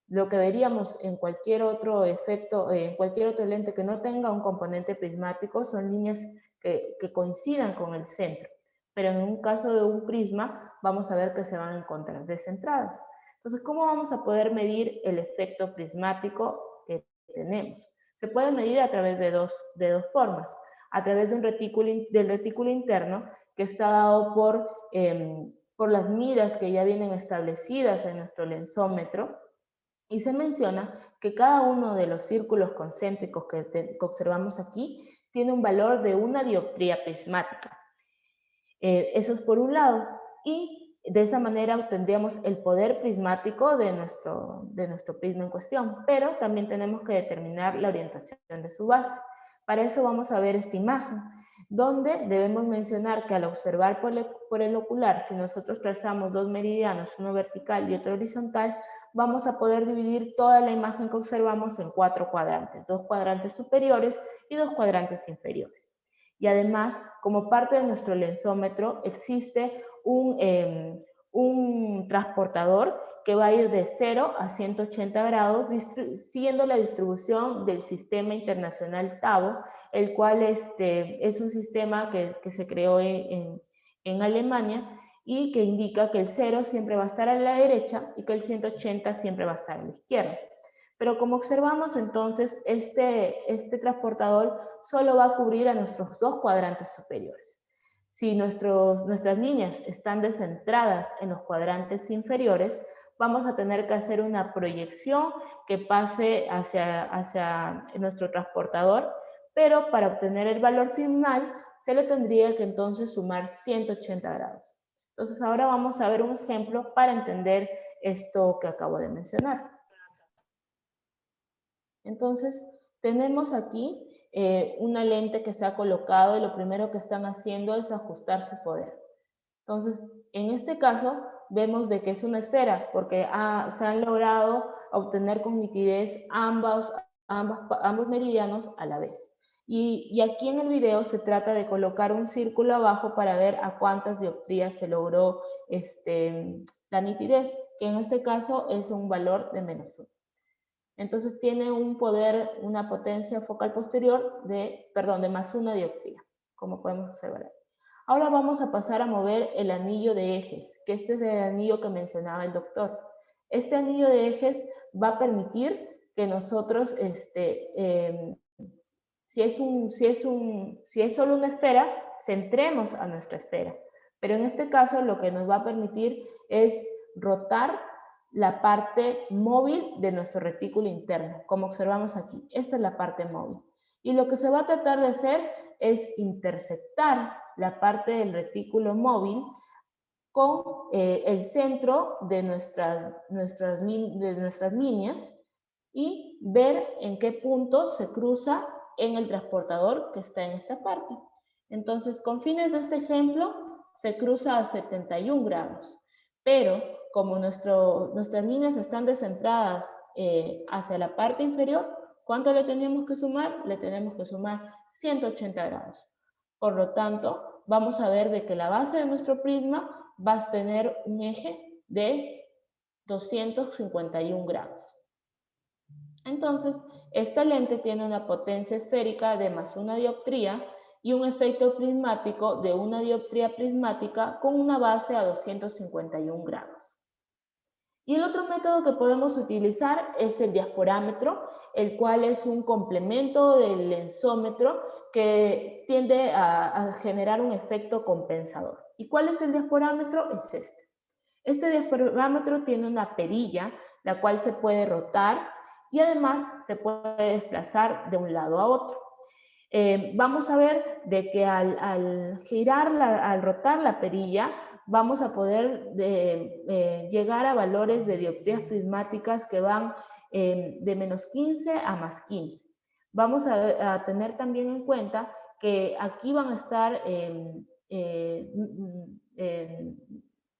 Lo que veríamos en cualquier otro efecto, en cualquier otro lente que no tenga un componente prismático, son líneas que coincidan con el centro. Pero en un caso de un prisma, vamos a ver que se van a encontrar descentradas. Entonces, ¿cómo vamos a poder medir el efecto prismático que tenemos? Se puede medir a través de dos formas. A través de del retículo interno, que está dado por las miras que ya vienen establecidas en nuestro lensómetro, y se menciona que cada uno de los círculos concéntricos que observamos aquí tiene un valor de una dioptría prismática. Eso es por un lado. Y de esa manera obtendríamos el poder prismático de nuestro prisma en cuestión. Pero también tenemos que determinar la orientación de su base. Para eso vamos a ver esta imagen, donde debemos mencionar que al observar por el ocular, si nosotros trazamos dos meridianos, uno vertical y otro horizontal, vamos a poder dividir toda la imagen que observamos en 4 cuadrantes, 2 cuadrantes superiores y 2 cuadrantes inferiores. Y además, como parte de nuestro lensómetro, existe un un transportador que va a ir de 0 a 180 grados, siguiendo la distribución del sistema internacional TAVO, el cual es un sistema que se creó en Alemania y que indica que el 0 siempre va a estar a la derecha y que el 180 siempre va a estar a la izquierda. Pero como observamos entonces, este transportador solo va a cubrir a nuestros dos cuadrantes superiores. Si nuestras líneas están descentradas en los cuadrantes inferiores, vamos a tener que hacer una proyección que pase hacia nuestro transportador, pero para obtener el valor final se le tendría que entonces sumar 180 grados. Entonces ahora vamos a ver un ejemplo para entender esto que acabo de mencionar. Entonces tenemos aquí una lente que se ha colocado y lo primero que están haciendo es ajustar su poder. Entonces, en este caso, vemos de que es una esfera, porque se han logrado obtener con nitidez ambos meridianos a la vez. Y aquí en el video se trata de colocar un círculo abajo para ver a cuántas dioptrías se logró la nitidez, que en este caso es un valor de -1. Entonces tiene un poder, una potencia focal posterior de +1 dioptría, como podemos observar ahí. Ahora vamos a pasar a mover el anillo de ejes, que este es el anillo que mencionaba el doctor. Este anillo de ejes va a permitir que nosotros, si es solo una esfera, centremos a nuestra esfera. Pero en este caso lo que nos va a permitir es rotar la parte móvil de nuestro retículo interno, como observamos aquí. Esta es la parte móvil. Y lo que se va a tratar de hacer es intersectar la parte del retículo móvil con el centro de nuestras líneas y ver en qué punto se cruza en el transportador que está en esta parte. Entonces, con fines de este ejemplo, se cruza a 71 grados, pero como nuestras líneas están descentradas hacia la parte inferior, ¿cuánto le tenemos que sumar? Le tenemos que sumar 180 grados. Por lo tanto, vamos a ver de que la base de nuestro prisma va a tener un eje de 251 grados. Entonces, esta lente tiene una potencia esférica de +1 dioptría y un efecto prismático de 1 dioptría prismática con una base a 251 grados. Y el otro método que podemos utilizar es el diasporámetro, el cual es un complemento del lensómetro que tiende a generar un efecto compensador. ¿Y cuál es el diasporámetro? Es este. Este diasporámetro tiene una perilla, la cual se puede rotar y además se puede desplazar de un lado a otro. Vamos a ver de que al rotar la perilla, vamos a poder llegar a valores de dioptrías prismáticas que van de -15 a +15. Vamos a tener también en cuenta que aquí van a estar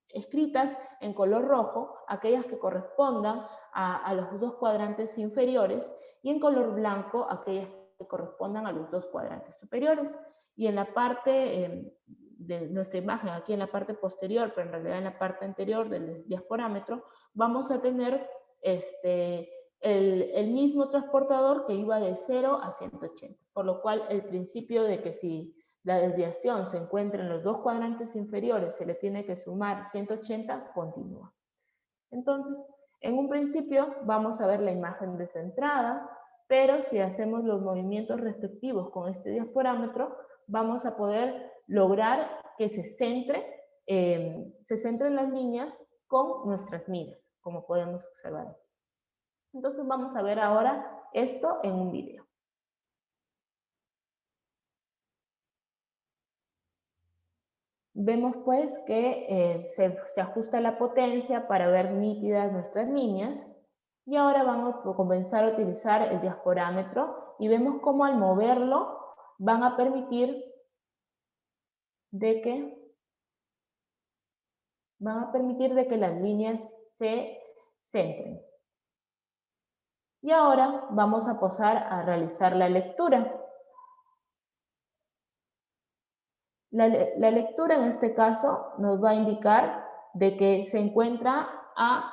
escritas en color rojo aquellas que correspondan a los dos cuadrantes inferiores y en color blanco aquellas que correspondan a los dos cuadrantes superiores. Y en la parte de nuestra imagen, aquí en la parte posterior, pero en realidad en la parte anterior del diasporámetro, vamos a tener el mismo transportador que iba de 0 a 180, por lo cual el principio de que si la desviación se encuentra en los dos cuadrantes inferiores, se le tiene que sumar 180, continúa. Entonces, en un principio vamos a ver la imagen descentrada, pero si hacemos los movimientos respectivos con este diasporámetro, vamos a poder lograr que se centren las líneas con nuestras miras, como podemos observar aquí. Entonces vamos a ver ahora esto en un video. Vemos pues que se ajusta la potencia para ver nítidas nuestras líneas y ahora vamos a comenzar a utilizar el diasporámetro y vemos cómo al moverlo van a permitir de que las líneas se centren. Y ahora vamos a pasar a realizar la lectura. La lectura en este caso nos va a indicar de que se encuentra a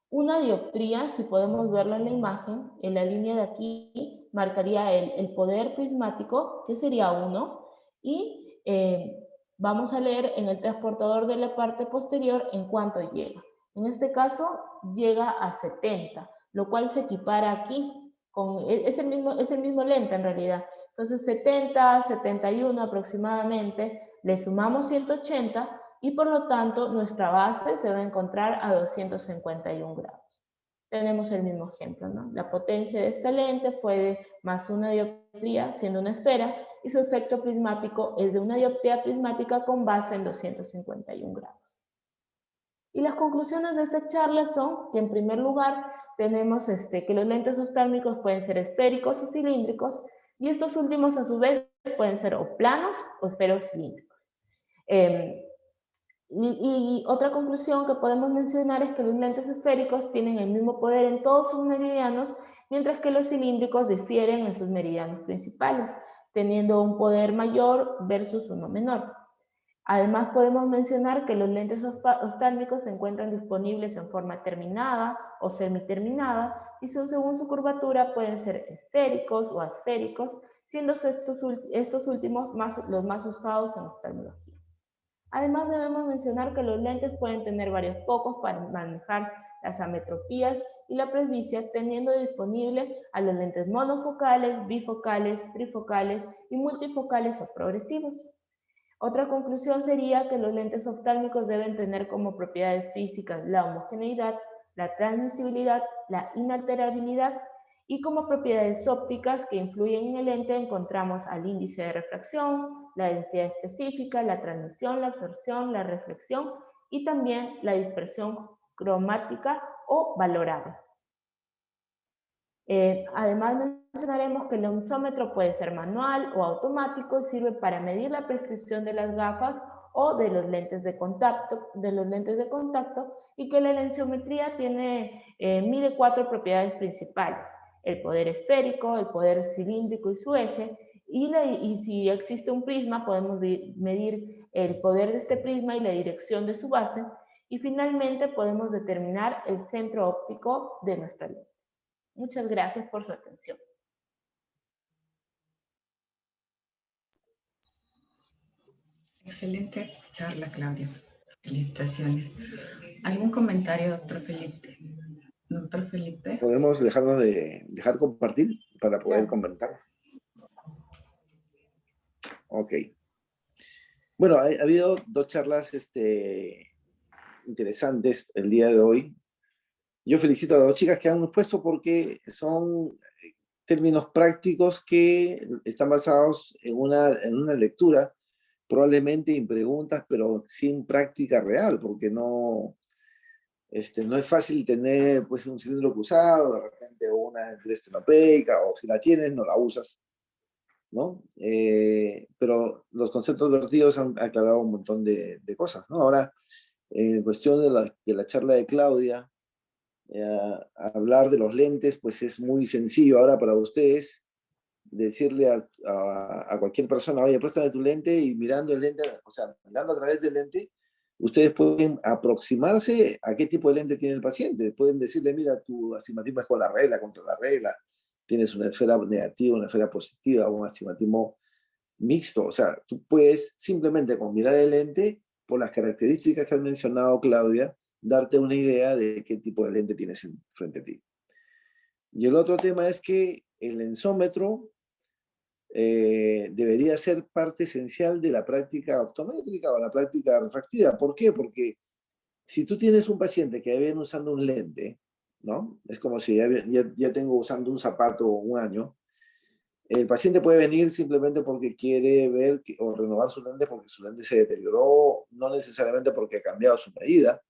una dioptría, si podemos verlo en la imagen, en la línea de aquí marcaría el poder prismático, que sería 1, y vamos a leer en el transportador de la parte posterior en cuánto llega. En este caso llega a 70, lo cual se equipara aquí, es el mismo lente en realidad. Entonces 70, 71 aproximadamente, le sumamos 180 y por lo tanto nuestra base se va a encontrar a 251 grados. Tenemos el mismo ejemplo, ¿no? La potencia de esta lente fue de más una dioptría, siendo una esfera, y su efecto prismático es de una dioptría prismática con base en 251 grados. Y las conclusiones de esta charla son que, en primer lugar, tenemos que los lentes oftálmicos pueden ser esféricos o cilíndricos, y estos últimos, a su vez, pueden ser o planos o esferocilíndricos. Y otra conclusión que podemos mencionar es que los lentes esféricos tienen el mismo poder en todos sus meridianos, mientras que los cilíndricos difieren en sus meridianos principales, teniendo un poder mayor versus uno menor. Además, podemos mencionar que los lentes oftálmicos se encuentran disponibles en forma terminada o semiterminada y según su curvatura pueden ser esféricos o asféricos, siendo estos últimos los más usados en oftalmología. Además, debemos mencionar que los lentes pueden tener varios focos para manejar las ametropías y la presbicia, teniendo disponible a los lentes monofocales, bifocales, trifocales y multifocales o progresivos. Otra conclusión sería que los lentes oftálmicos deben tener como propiedades físicas la homogeneidad, la transmisibilidad, la inalterabilidad, y como propiedades ópticas que influyen en el lente encontramos al índice de refracción, la densidad específica, la transmisión, la absorción, la reflexión y también la dispersión cromática o valorable. Además mencionaremos que el lensómetro puede ser manual o automático y sirve para medir la prescripción de las gafas o de los lentes de contacto, y que la lensometría mide 4 propiedades principales: el poder esférico, el poder cilíndrico y su eje, y si existe un prisma podemos medir el poder de este prisma y la dirección de su base, y finalmente podemos determinar el centro óptico de nuestra lente. Muchas gracias por su atención. Excelente charla, Claudia. Felicitaciones. ¿Algún comentario, doctor Felipe? Doctor Felipe. ¿Podemos dejar compartir para poder comentar? Ok. Bueno, ha habido 2 charlas interesantes el día de hoy. Yo felicito a las 2 chicas que han puesto porque son términos prácticos que están basados en una lectura, probablemente en preguntas, pero sin práctica real, porque no es fácil tener pues, un cilindro cruzado, de repente una estenopeica, o si la tienes, no la usas, ¿no? Pero los conceptos vertidos han aclarado un montón de cosas, ¿no? Ahora, en cuestión de la charla de Claudia, hablar de los lentes, pues es muy sencillo ahora para ustedes decirle a cualquier persona: oye, préstame tu lente, y mirando el lente, o sea, mirando a través del lente, ustedes pueden aproximarse a qué tipo de lente tiene el paciente. Pueden decirle: mira, tu astigmatismo es con la regla, contra la regla, tienes una esfera negativa, una esfera positiva, un astigmatismo mixto. O sea, tú puedes simplemente con mirar el lente, por las características que has mencionado, Claudia, darte una idea de qué tipo de lente tienes frente a ti. Y el otro tema es que el lensómetro debería ser parte esencial de la práctica optométrica o la práctica refractiva. ¿Por qué? Porque si tú tienes un paciente que viene usando un lente, ¿no? Es como si ya tengo usando un zapato 1 año. El paciente puede venir simplemente porque quiere ver o renovar su lente porque su lente se deterioró, no necesariamente porque ha cambiado su medida.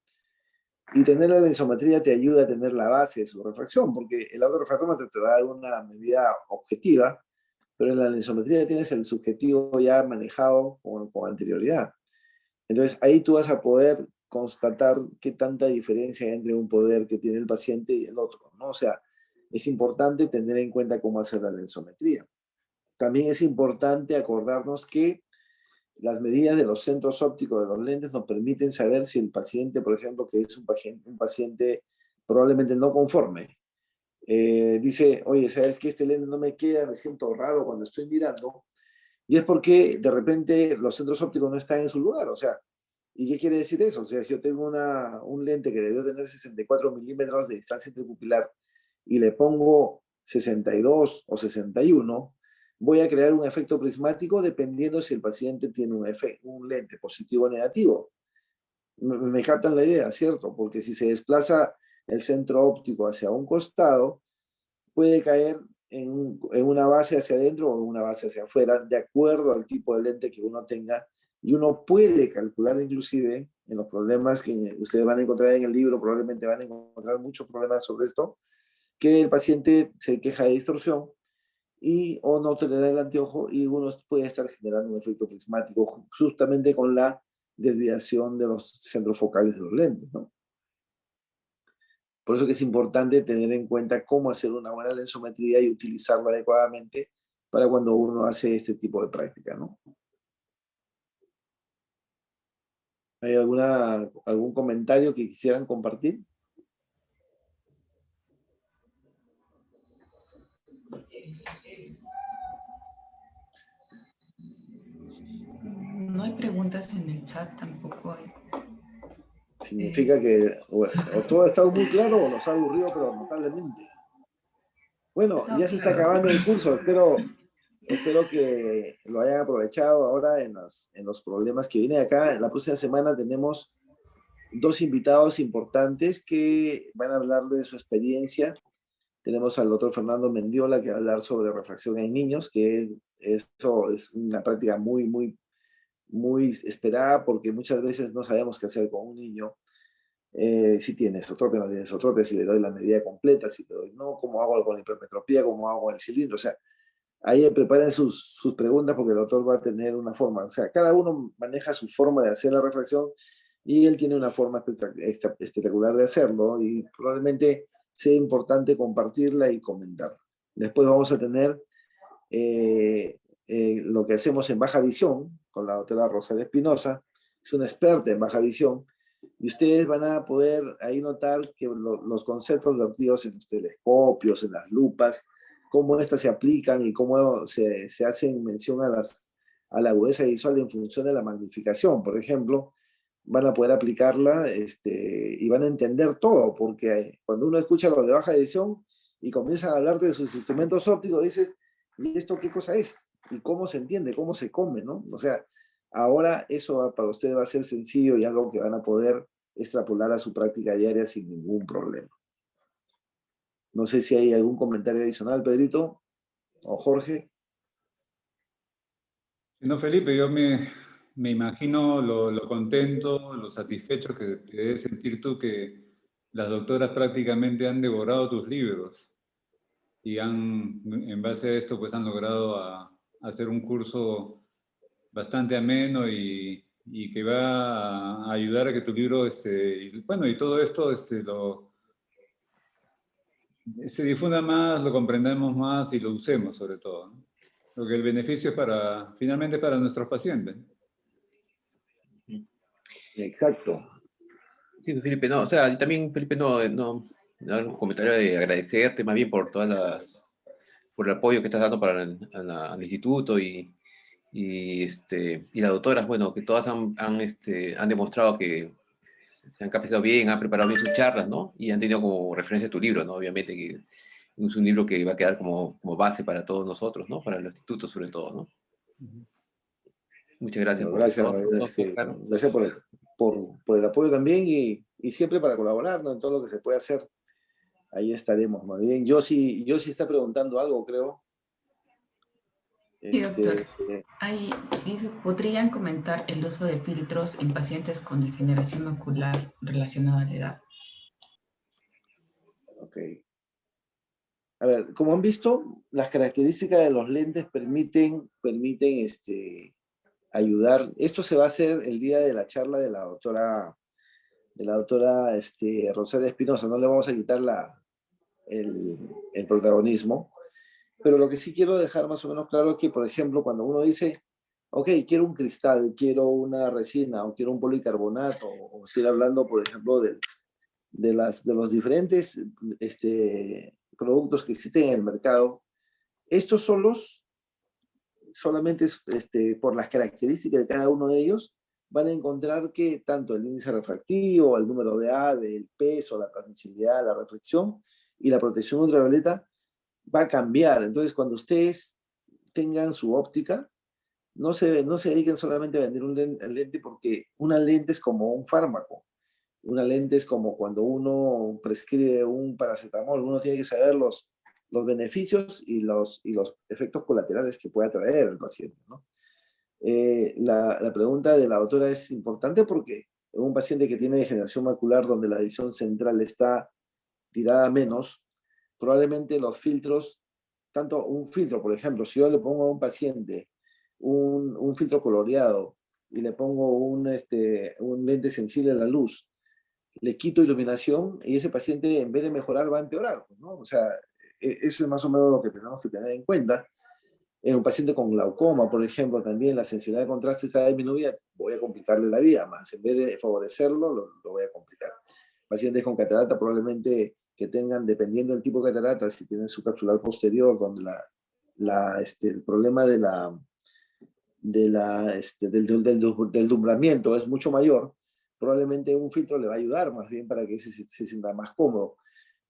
Y tener la lensometría te ayuda a tener la base de su refracción, porque el autorrefractómetro te va a dar una medida objetiva, pero en la lensometría tienes el subjetivo ya manejado con anterioridad. Entonces ahí tú vas a poder constatar qué tanta diferencia hay entre un poder que tiene el paciente y el otro, ¿no? O sea, es importante tener en cuenta cómo hacer la lensometría. También es importante acordarnos que las medidas de los centros ópticos de los lentes nos permiten saber si el paciente, por ejemplo, que es un paciente probablemente no conforme, dice, oye, ¿sabes qué? Este lente no me queda, me siento raro cuando estoy mirando, y es porque de repente los centros ópticos no están en su lugar, o sea, ¿y qué quiere decir eso? O sea, si yo tengo un lente que debió tener 64 milímetros de distancia interpupilar y le pongo 62 o 61, voy a crear un efecto prismático dependiendo si el paciente tiene un lente positivo o negativo. Me captan la idea, ¿cierto? Porque si se desplaza el centro óptico hacia un costado, puede caer en una base hacia adentro o en una base hacia afuera, de acuerdo al tipo de lente que uno tenga. Y uno puede calcular inclusive en los problemas que ustedes van a encontrar en el libro, probablemente van a encontrar muchos problemas sobre esto, que el paciente se queja de distorsión y o no tolera el anteojo y uno puede estar generando un efecto prismático justamente con la desviación de los centros focales de los lentes, ¿no? Por eso que es importante tener en cuenta cómo hacer una buena lensometría y utilizarla adecuadamente para cuando uno hace este tipo de práctica, ¿no? ¿Hay algún comentario que quisieran compartir? No hay preguntas en el chat tampoco. Significa que o todo ha estado muy claro o nos ha aburrido, pero notablemente. Bueno, ya se está Claro. acabando el curso. Espero que lo hayan aprovechado ahora en los problemas que vienen acá. La próxima semana tenemos dos invitados importantes que van a hablar de su experiencia. Tenemos al doctor Fernando Mendiola, que va a hablar sobre refracción en niños, que eso es una práctica muy esperada porque muchas veces no sabemos qué hacer con un niño. Si tiene esotropia, no tiene esotropia, si le doy la medida completa, si le doy no, cómo hago con la hipermetropía, cómo hago con el cilindro. O sea, ahí preparen sus preguntas porque el doctor va a tener una forma. O sea, cada uno maneja su forma de hacer la refracción y él tiene una forma espectacular de hacerlo y probablemente sea importante compartirla y comentarla. Después vamos a tener lo que hacemos en baja visión con la doctora Rosalia Espinosa, es una experta en baja visión, y ustedes van a poder ahí notar que los conceptos vertidos en los telescopios, en las lupas, cómo estas se aplican y cómo se hacen mención a la agudeza visual en función de la magnificación. Por ejemplo, van a poder aplicarla y van a entender todo, porque cuando uno escucha lo de baja visión y comienzan a hablar de sus instrumentos ópticos, dices, ¿y esto qué cosa es? ¿Y cómo se entiende? ¿Cómo se come? ¿No? O sea, ahora eso para ustedes va a ser sencillo y algo que van a poder extrapolar a su práctica diaria sin ningún problema. No sé si hay algún comentario adicional, Pedrito o Jorge. No, Felipe, me imagino lo contento, lo satisfecho que debes sentir tú que las doctoras prácticamente han devorado tus libros y en base a esto, pues han logrado hacer un curso bastante ameno y que va a ayudar a que tu libro, bueno, y todo esto se difunda más, lo comprendamos más y lo usemos sobre todo, ¿no? Porque el beneficio es finalmente para nuestros pacientes. Exacto. Sí, Felipe, no, o sea, y también, Felipe, no un comentario de agradecerte más bien por por el apoyo que estás dando para al instituto y las doctoras, bueno, que todas han demostrado que se han capacitado bien, han preparado bien sus charlas, ¿no? Y han tenido como referencia tu libro, ¿no? Obviamente que es un libro que va a quedar como base para todos nosotros, ¿no? Para el instituto sobre todo, ¿no? Muchas gracias Bueno, por gracias, todo, claro. gracias por el apoyo también y siempre para colaborar, ¿no? En todo lo que se puede hacer. Ahí estaremos, más bien. Yo sí está preguntando algo, creo. Sí, doctor. Ahí dice, ¿podrían comentar el uso de filtros en pacientes con degeneración ocular relacionada a la edad? Ok. A ver, como han visto, las características de los lentes permiten ayudar. Esto se va a hacer el día de la charla de la doctora Rosario Espinosa. No le vamos a quitar el protagonismo. Pero lo que sí quiero dejar más o menos claro es que, por ejemplo, cuando uno dice, ok, quiero un cristal, quiero una resina, o quiero un policarbonato, o estoy hablando, por ejemplo, de los diferentes productos que existen en el mercado. Estos solamente por las características de cada uno de ellos, van a encontrar que tanto el índice refractivo, el número de AVE, el peso, la transmisibilidad, la reflexión y la protección ultravioleta va a cambiar. Entonces, cuando ustedes tengan su óptica, no se dediquen solamente a vender un lente, porque una lente es como un fármaco. Una lente es como cuando uno prescribe un paracetamol, uno tiene que saber los beneficios y los efectos colaterales que pueda traer al paciente, ¿no? La pregunta de la doctora es importante porque en un paciente que tiene degeneración macular donde la visión central está tirada a menos, probablemente los filtros, tanto un filtro, por ejemplo, si yo le pongo a un paciente un filtro coloreado y le pongo un lente sensible a la luz, le quito iluminación y ese paciente en vez de mejorar va a empeorar, ¿no? O sea, eso es más o menos lo que tenemos que tener en cuenta. En un paciente con glaucoma, por ejemplo, también la sensibilidad de contraste está disminuida, voy a complicarle la vida más. En vez de favorecerlo, lo voy a complicar. Pacientes con catarata probablemente que tengan, dependiendo del tipo de catarata, si tienen su capsular posterior, donde el problema del deslumbramiento es mucho mayor, probablemente un filtro le va a ayudar más bien para que se sienta más cómodo.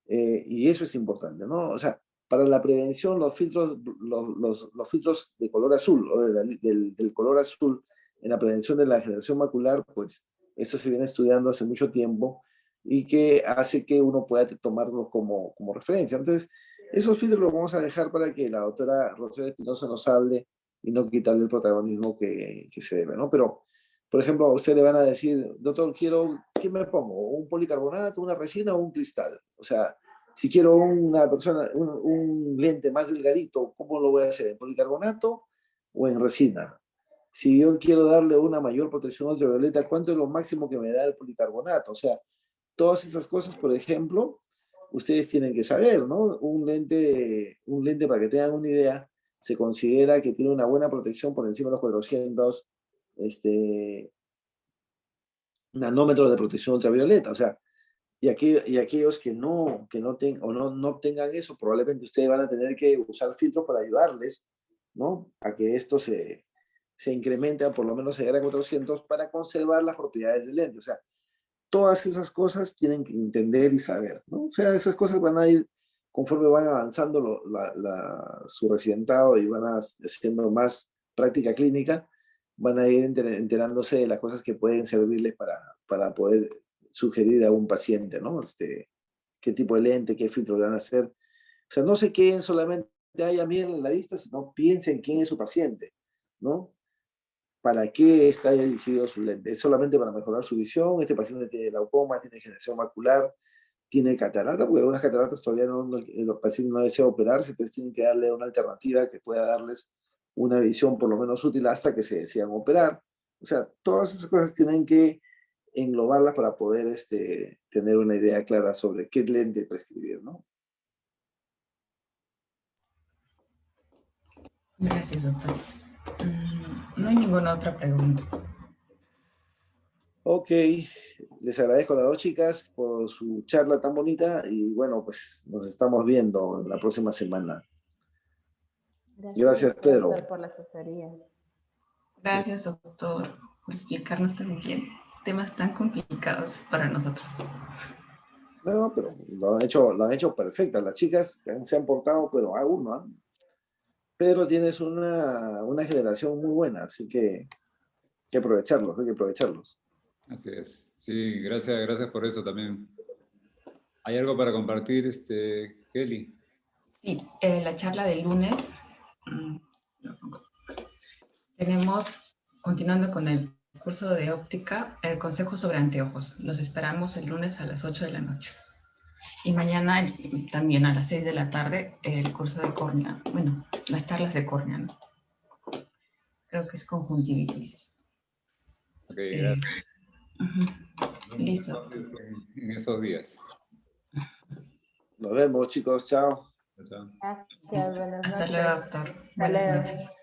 Y eso es importante, ¿no? O sea, para la prevención, los filtros de color azul o del color azul en la prevención de la degeneración macular, pues esto se viene estudiando hace mucho tiempo y que hace que uno pueda tomarlos como referencia. Entonces, esos filtros los vamos a dejar para que la doctora Rosario Espinosa nos hable y no quitarle el protagonismo que se debe, ¿no? Pero, por ejemplo, a usted le van a decir, doctor, ¿qué me pongo? ¿Un policarbonato, una resina o un cristal? O sea, si quiero un lente más delgadito, ¿cómo lo voy a hacer? ¿En policarbonato o en resina? Si yo quiero darle una mayor protección ultravioleta, ¿cuánto es lo máximo que me da el policarbonato? O sea, todas esas cosas, por ejemplo, ustedes tienen que saber, ¿no? Un lente, para que tengan una idea, se considera que tiene una buena protección por encima de los 400 nanómetros de protección ultravioleta. O sea, y aquellos que no tengan eso, probablemente ustedes van a tener que usar filtros para ayudarles, ¿no? A que esto se incremente a por lo menos llegar a 400 para conservar las propiedades del lente. O sea, todas esas cosas tienen que entender y saber, ¿no? O sea, esas cosas van a ir, conforme van avanzando su residentado y van haciendo más práctica clínica, van a ir enterándose de las cosas que pueden servirles para poder sugerir a un paciente, ¿no? Qué tipo de lente, qué filtro le van a hacer. O sea, no se queden solamente, a miren en la vista, sino piensen quién es su paciente, ¿no? ¿Para qué está dirigido su lente? ¿Es solamente para mejorar su visión? Este paciente tiene glaucoma, tiene degeneración macular, tiene catarata, porque algunas cataratas todavía los pacientes no desean operarse, entonces tienen que darle una alternativa que pueda darles una visión por lo menos útil hasta que se decidan operar. O sea, todas esas cosas tienen que englobarlas para poder tener una idea clara sobre qué lente prescribir, ¿no? Gracias, doctor. No hay ninguna otra pregunta. Ok, les agradezco a las dos chicas por su charla tan bonita y bueno, pues nos estamos viendo la próxima semana. Gracias, Pedro. Doctor, por la asesoría. Gracias, doctor, por explicarnos tan bien temas tan complicados para nosotros. No, pero lo han hecho perfecta. Las chicas se han portado, pero aún no. Pedro, tienes una generación muy buena, así que hay que aprovecharlos. Así es. Sí, gracias por eso también. ¿Hay algo para compartir, Kelly? Sí, la charla del lunes. Tenemos, continuando con el curso de óptica, el consejo sobre anteojos. Los esperamos el lunes a las 8 de la noche. Y mañana también a las 6 de la tarde el curso de córnea. Bueno, las charlas de córnea, ¿no? Creo que es conjuntivitis. Ok, gracias. Listo. En esos días. Nos vemos, chicos. Chao. Chao. Gracias, buenas noches. Hasta luego, doctor. Hasta Buenas luego. noches.